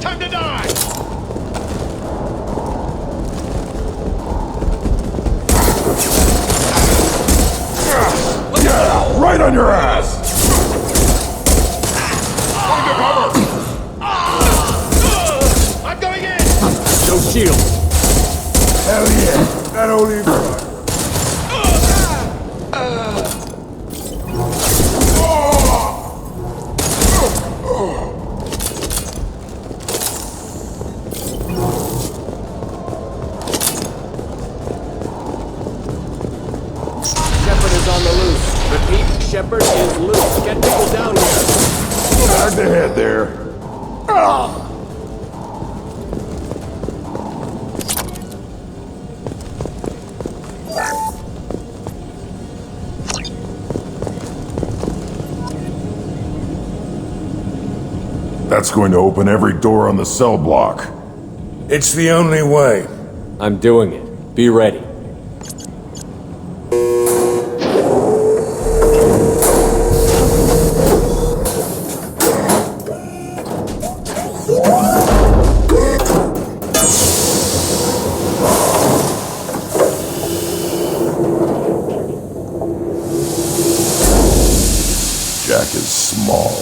Time to die! Yeah, right on your ass! Under cover! I'm going in! No shield. Hell yeah. That'll leave fire. Shepard is on the loose. Repeat, Shepard is loose. Get people down here. Back the head there. That's going to open every door on the cell block. It's the only way. I'm doing it. Be ready. Jack is small.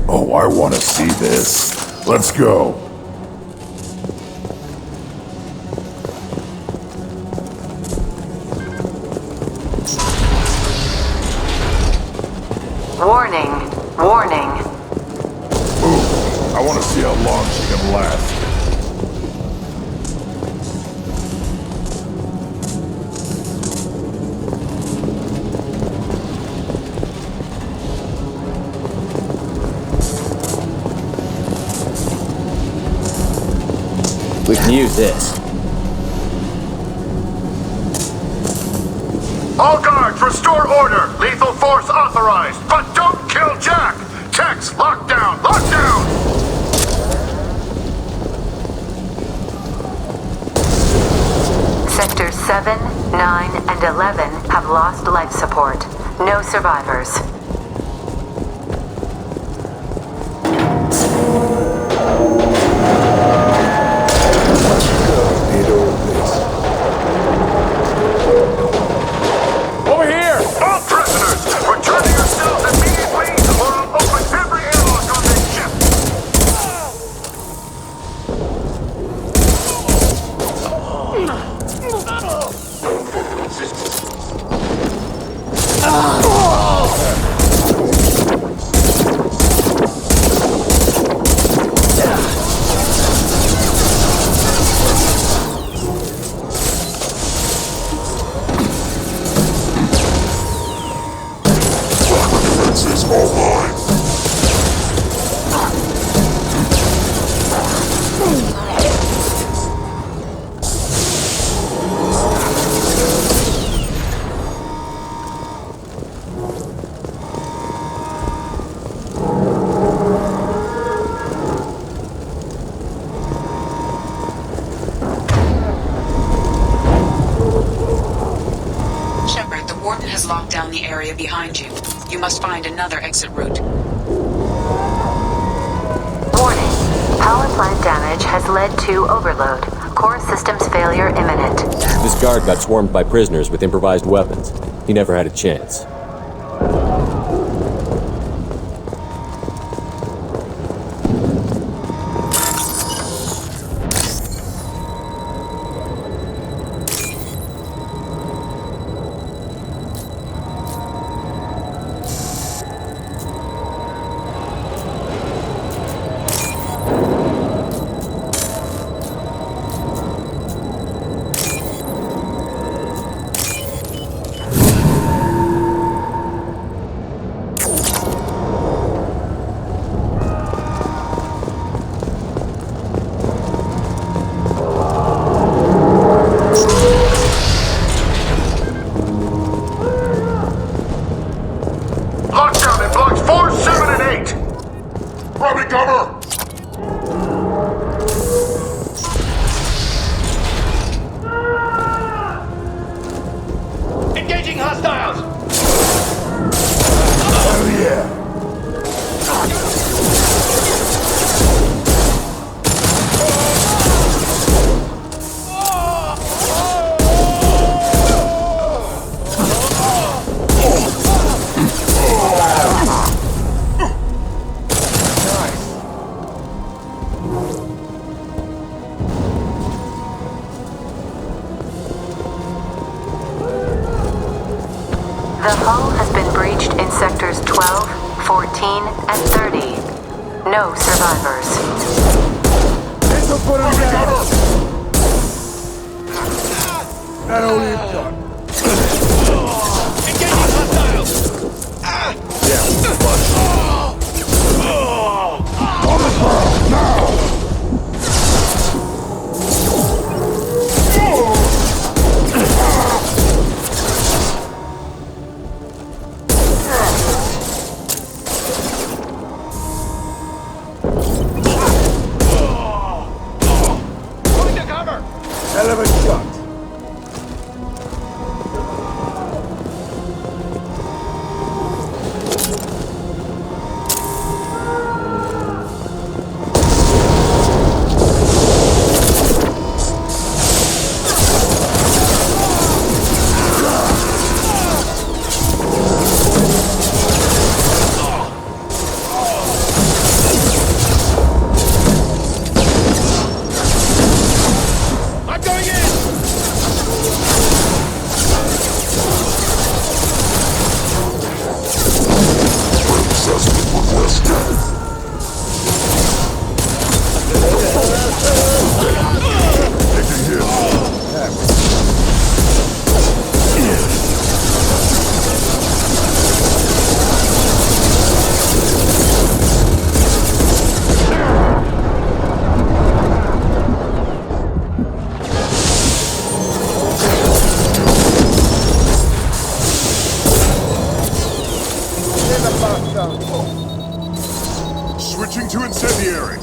Oh, I want to see this. Let's go. Warning. Warning. Ooh, I want to see how long she can last. We can use this. All guards, restore order. Lethal force authorized. But don't kill Jack. Techs, lockdown. Lockdown. Sectors 7, 9, and 11 have lost life support. No survivors. Over here! All prisoners, return to your cells immediately, or I'll open every airlock on this ship. This is all mine. Shepard, the Warden has locked down the area behind you. You must find another exit route. Warning. Power plant damage has led to overload. Core systems failure imminent. This guard got swarmed by prisoners with improvised weapons. He never had a chance. The hull has been breached in sectors 12, 14, and 30. No survivors. This'll put him down. That only done. Engaging hostiles! On the ground, now! Hell of a shot. Switching to incendiary.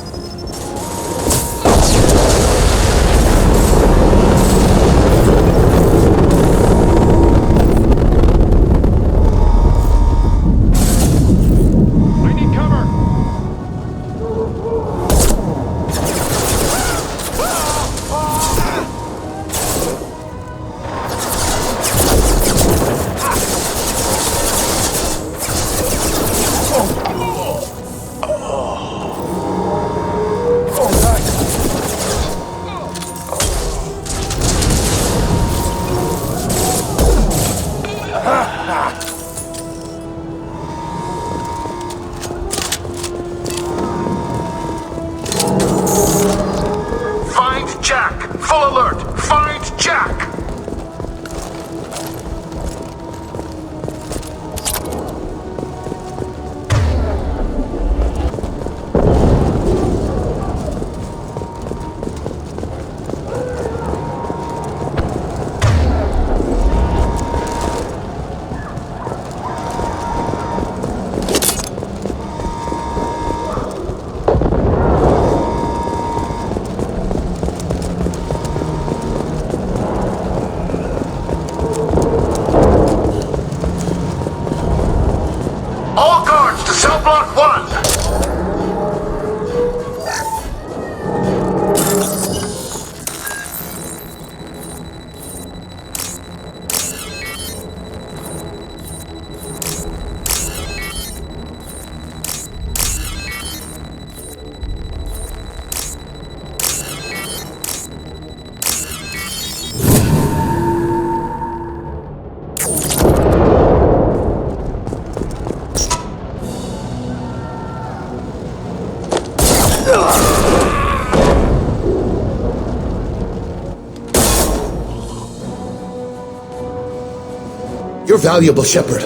You're valuable, Shepard.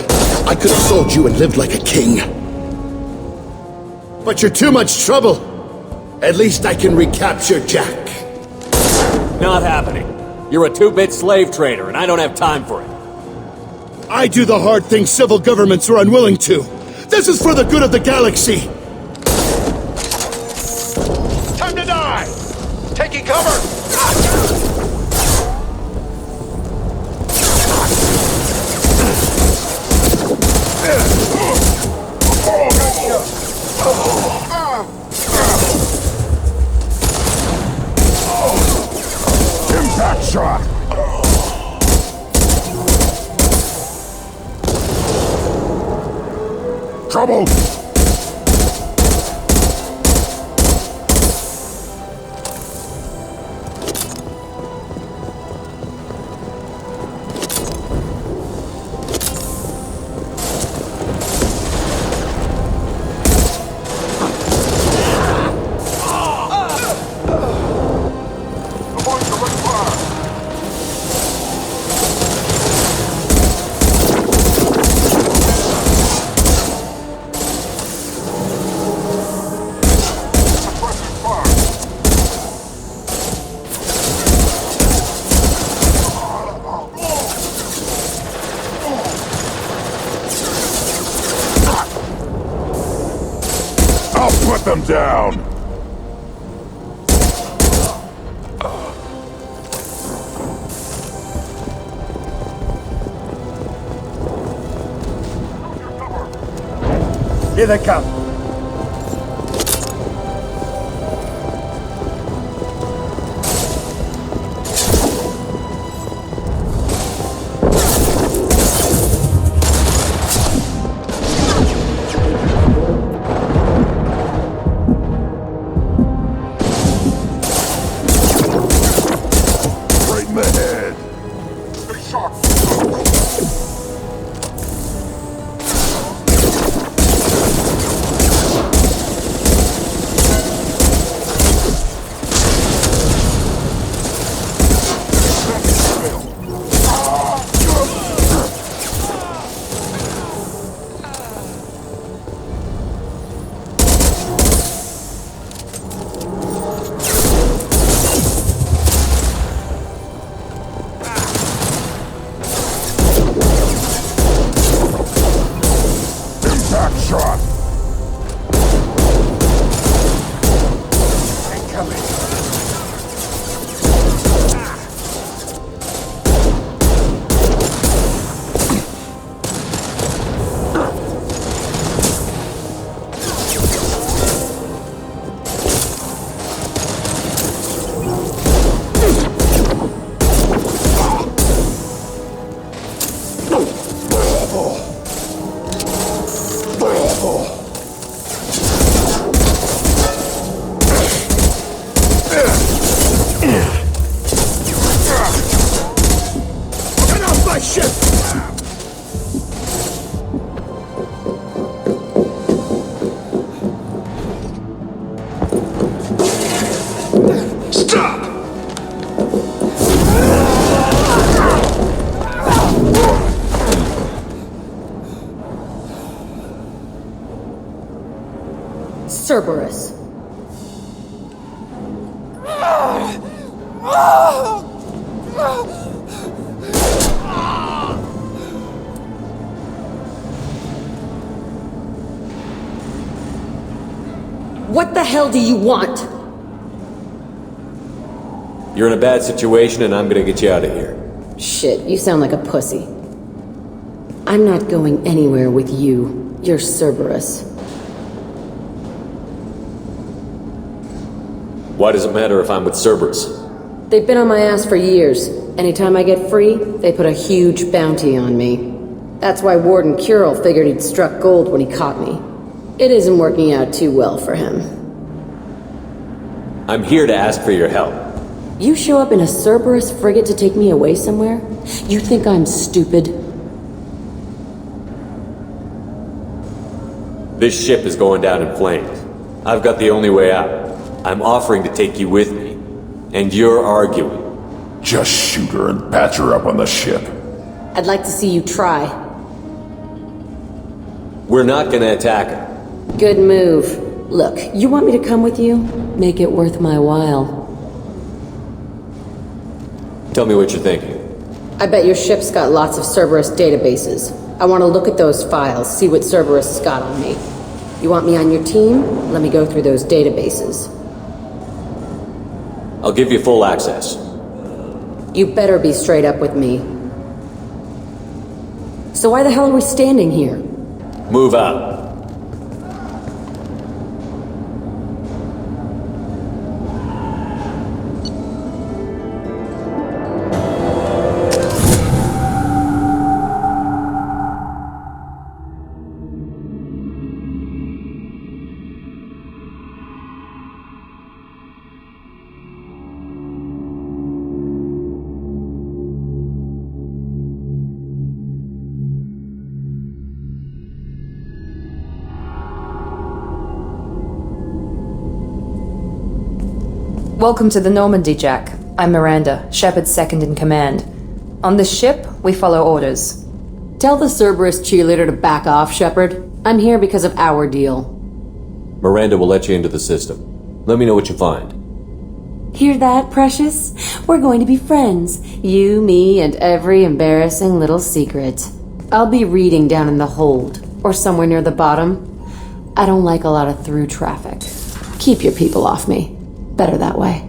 I could have sold you and lived like a king. But you're too much trouble. At least I can recapture Jack. Not happening. You're a two-bit slave trader, and I don't have time for it. I do the hard things civil governments are unwilling to. This is for the good of the galaxy. Time to die! Taking cover! Impact shot! Trouble! Put them down! Here they come. Cerberus. What the hell do you want? You're in a bad situation, and I'm gonna get you out of here. Shit, you sound like a pussy. I'm not going anywhere with you. You're Cerberus. Why does it matter if I'm with Cerberus? They've been on my ass for years. Anytime I get free, they put a huge bounty on me. That's why Warden Curel figured he'd struck gold when he caught me. It isn't working out too well for him. I'm here to ask for your help. You show up in a Cerberus frigate to take me away somewhere? You think I'm stupid? This ship is going down in flames. I've got the only way out. I'm offering to take you with me. And you're arguing. Just shoot her and patch her up on the ship. I'd like to see you try. We're not gonna attack her. Good move. Look, you want me to come with you? Make it worth my while. Tell me what you're thinking. I bet your ship's got lots of Cerberus databases. I want to look at those files, see what Cerberus has got on me. You want me on your team? Let me go through those databases. I'll give you full access. You better be straight up with me. So why the hell are we standing here? Move out. Welcome to the Normandy, Jack. I'm Miranda, Shepard's second in command. On this ship, we follow orders. Tell the Cerberus cheerleader to back off, Shepard. I'm here because of our deal. Miranda will let you into the system. Let me know what you find. Hear that, Precious? We're going to be friends. You, me, and every embarrassing little secret. I'll be reading down in the hold, or somewhere near the bottom. I don't like a lot of through traffic. Keep your people off me. Better that way.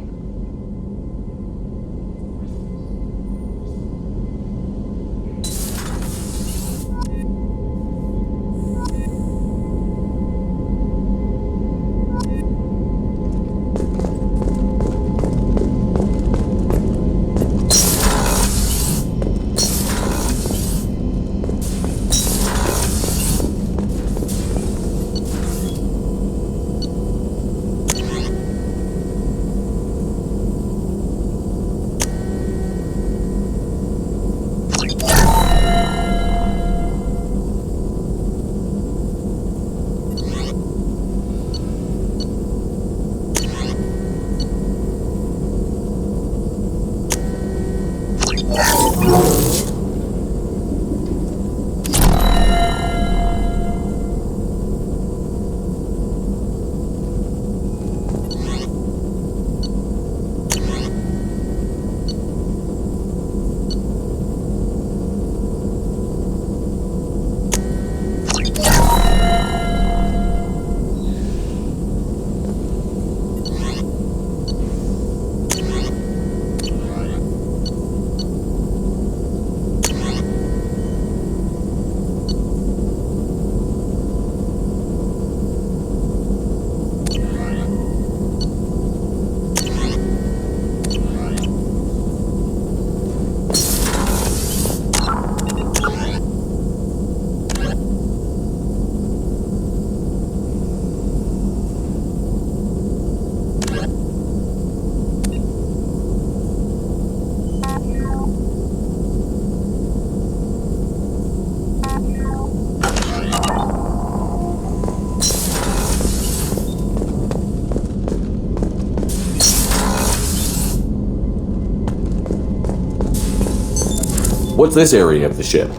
What's this area of the ship?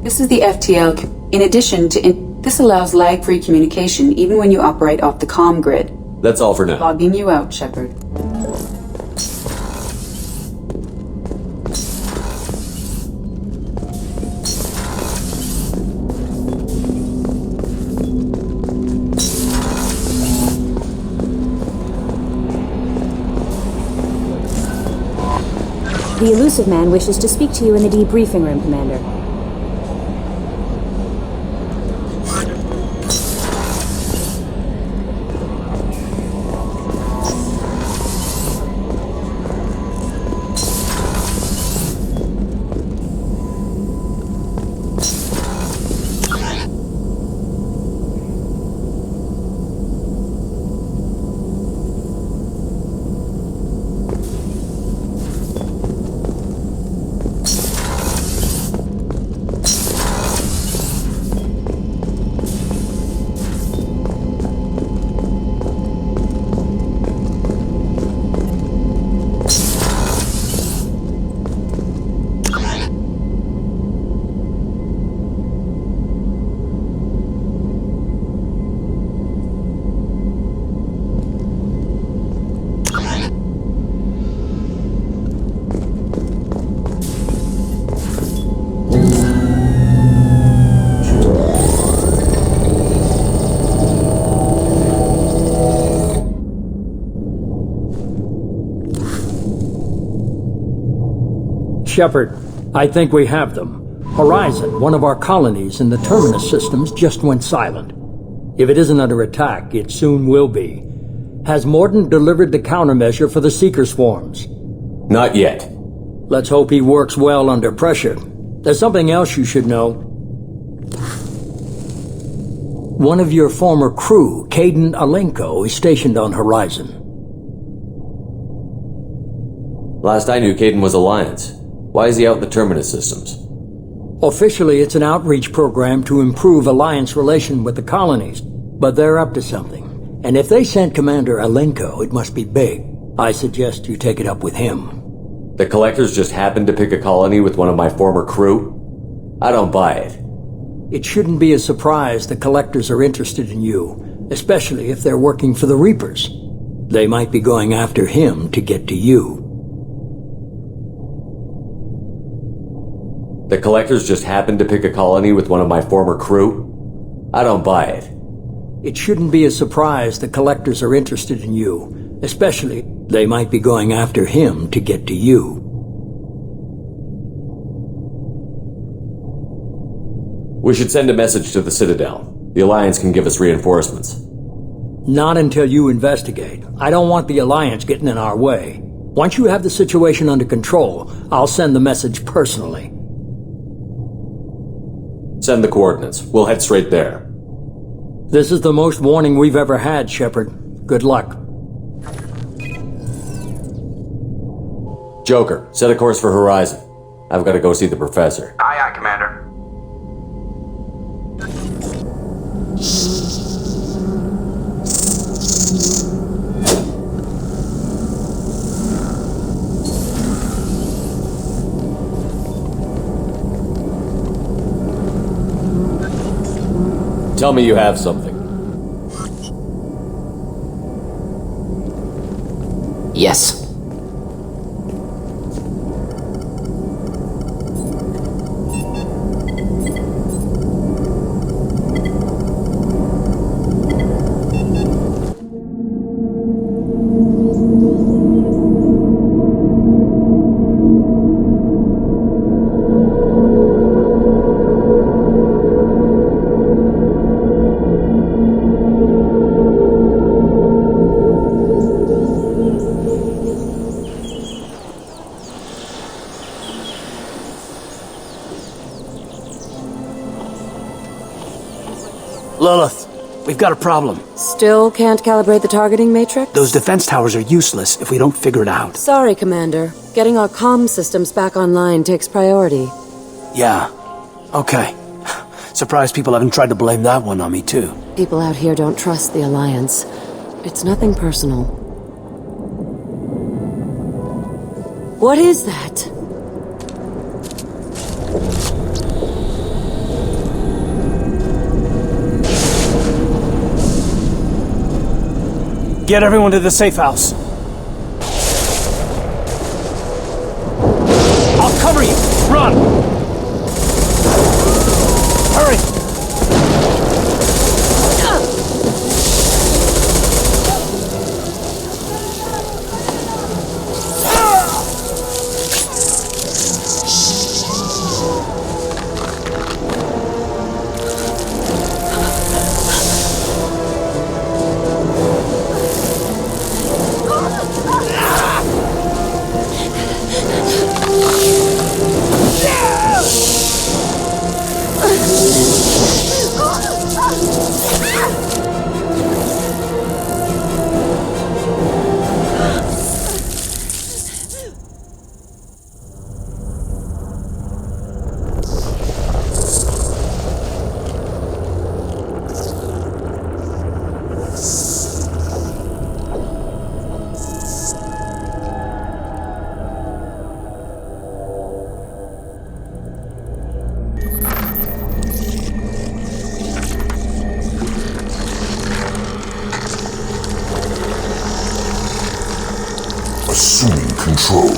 This is the FTL. In addition to... this allows lag-free communication even when you operate off the comm grid. That's all for now. Logging you out, Shepard. The elusive man wishes to speak to you in the debriefing room, Commander. Shepard, I think we have them. Horizon, one of our colonies in the Terminus systems, just went silent. If it isn't under attack, it soon will be. Has Mordin delivered the countermeasure for the Seeker swarms? Not yet. Let's hope he works well under pressure. There's something else you should know. One of your former crew, Caden Alenko, is stationed on Horizon. Last I knew, Caden was Alliance. Why is he out in the Terminus systems? Officially, it's an outreach program to improve Alliance relation with the colonies, but they're up to something. And if they sent Commander Alenko, it must be big. I suggest you take it up with him. The Collectors just happened to pick a colony with one of my former crew? I don't buy it. It shouldn't be a surprise the Collectors are interested in you, especially if they're working for the Reapers. They might be going after him to get to you. The Collectors just happened to pick a colony with one of my former crew? I don't buy it. It shouldn't be a surprise the Collectors are interested in you, especially they might be going after him to get to you. We should send a message to the Citadel. The Alliance can give us reinforcements. Not until you investigate. I don't want the Alliance getting in our way. Once you have the situation under control, I'll send the message personally. Send the coordinates. We'll head straight there. This is the most warning we've ever had, Shepard. Good luck. Joker, set a course for Horizon. I've got to go see the Professor. Aye, aye, Commander. Tell me you have something. Yes. Lilith, we've got a problem. Still can't calibrate the targeting matrix? Those defense towers are useless if we don't figure it out. Sorry, Commander. Getting our comm systems back online takes priority. Yeah. Okay. Surprised people haven't tried to blame that one on me, too. People out here don't trust the Alliance. It's nothing personal. What is that? Get everyone to the safe house. I'll cover you. Run! Hurry! Assuming control.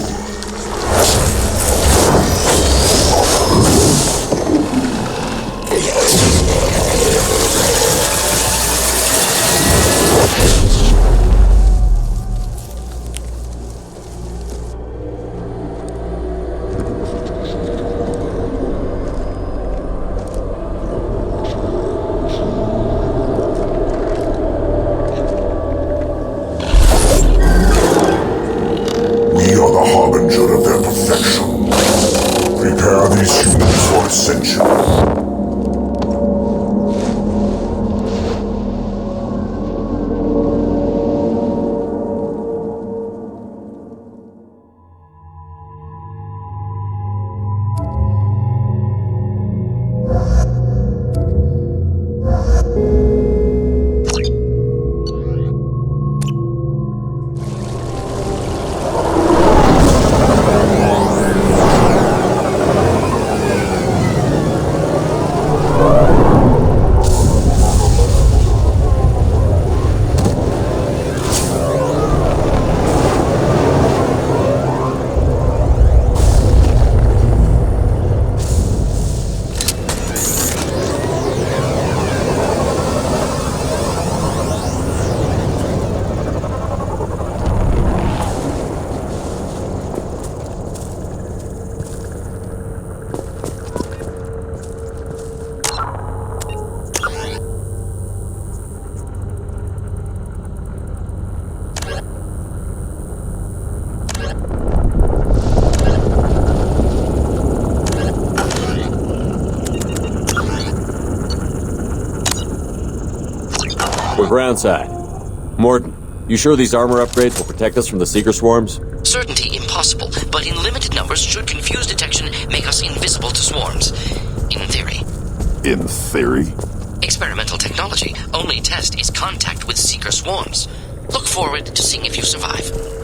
We're groundside. Morton, you sure these armor upgrades will protect us from the Seeker swarms? Certainty impossible, but in limited numbers should confuse detection make us invisible to swarms. In theory. In theory? Experimental technology. Only test is contact with Seeker swarms. Look forward to seeing if you survive.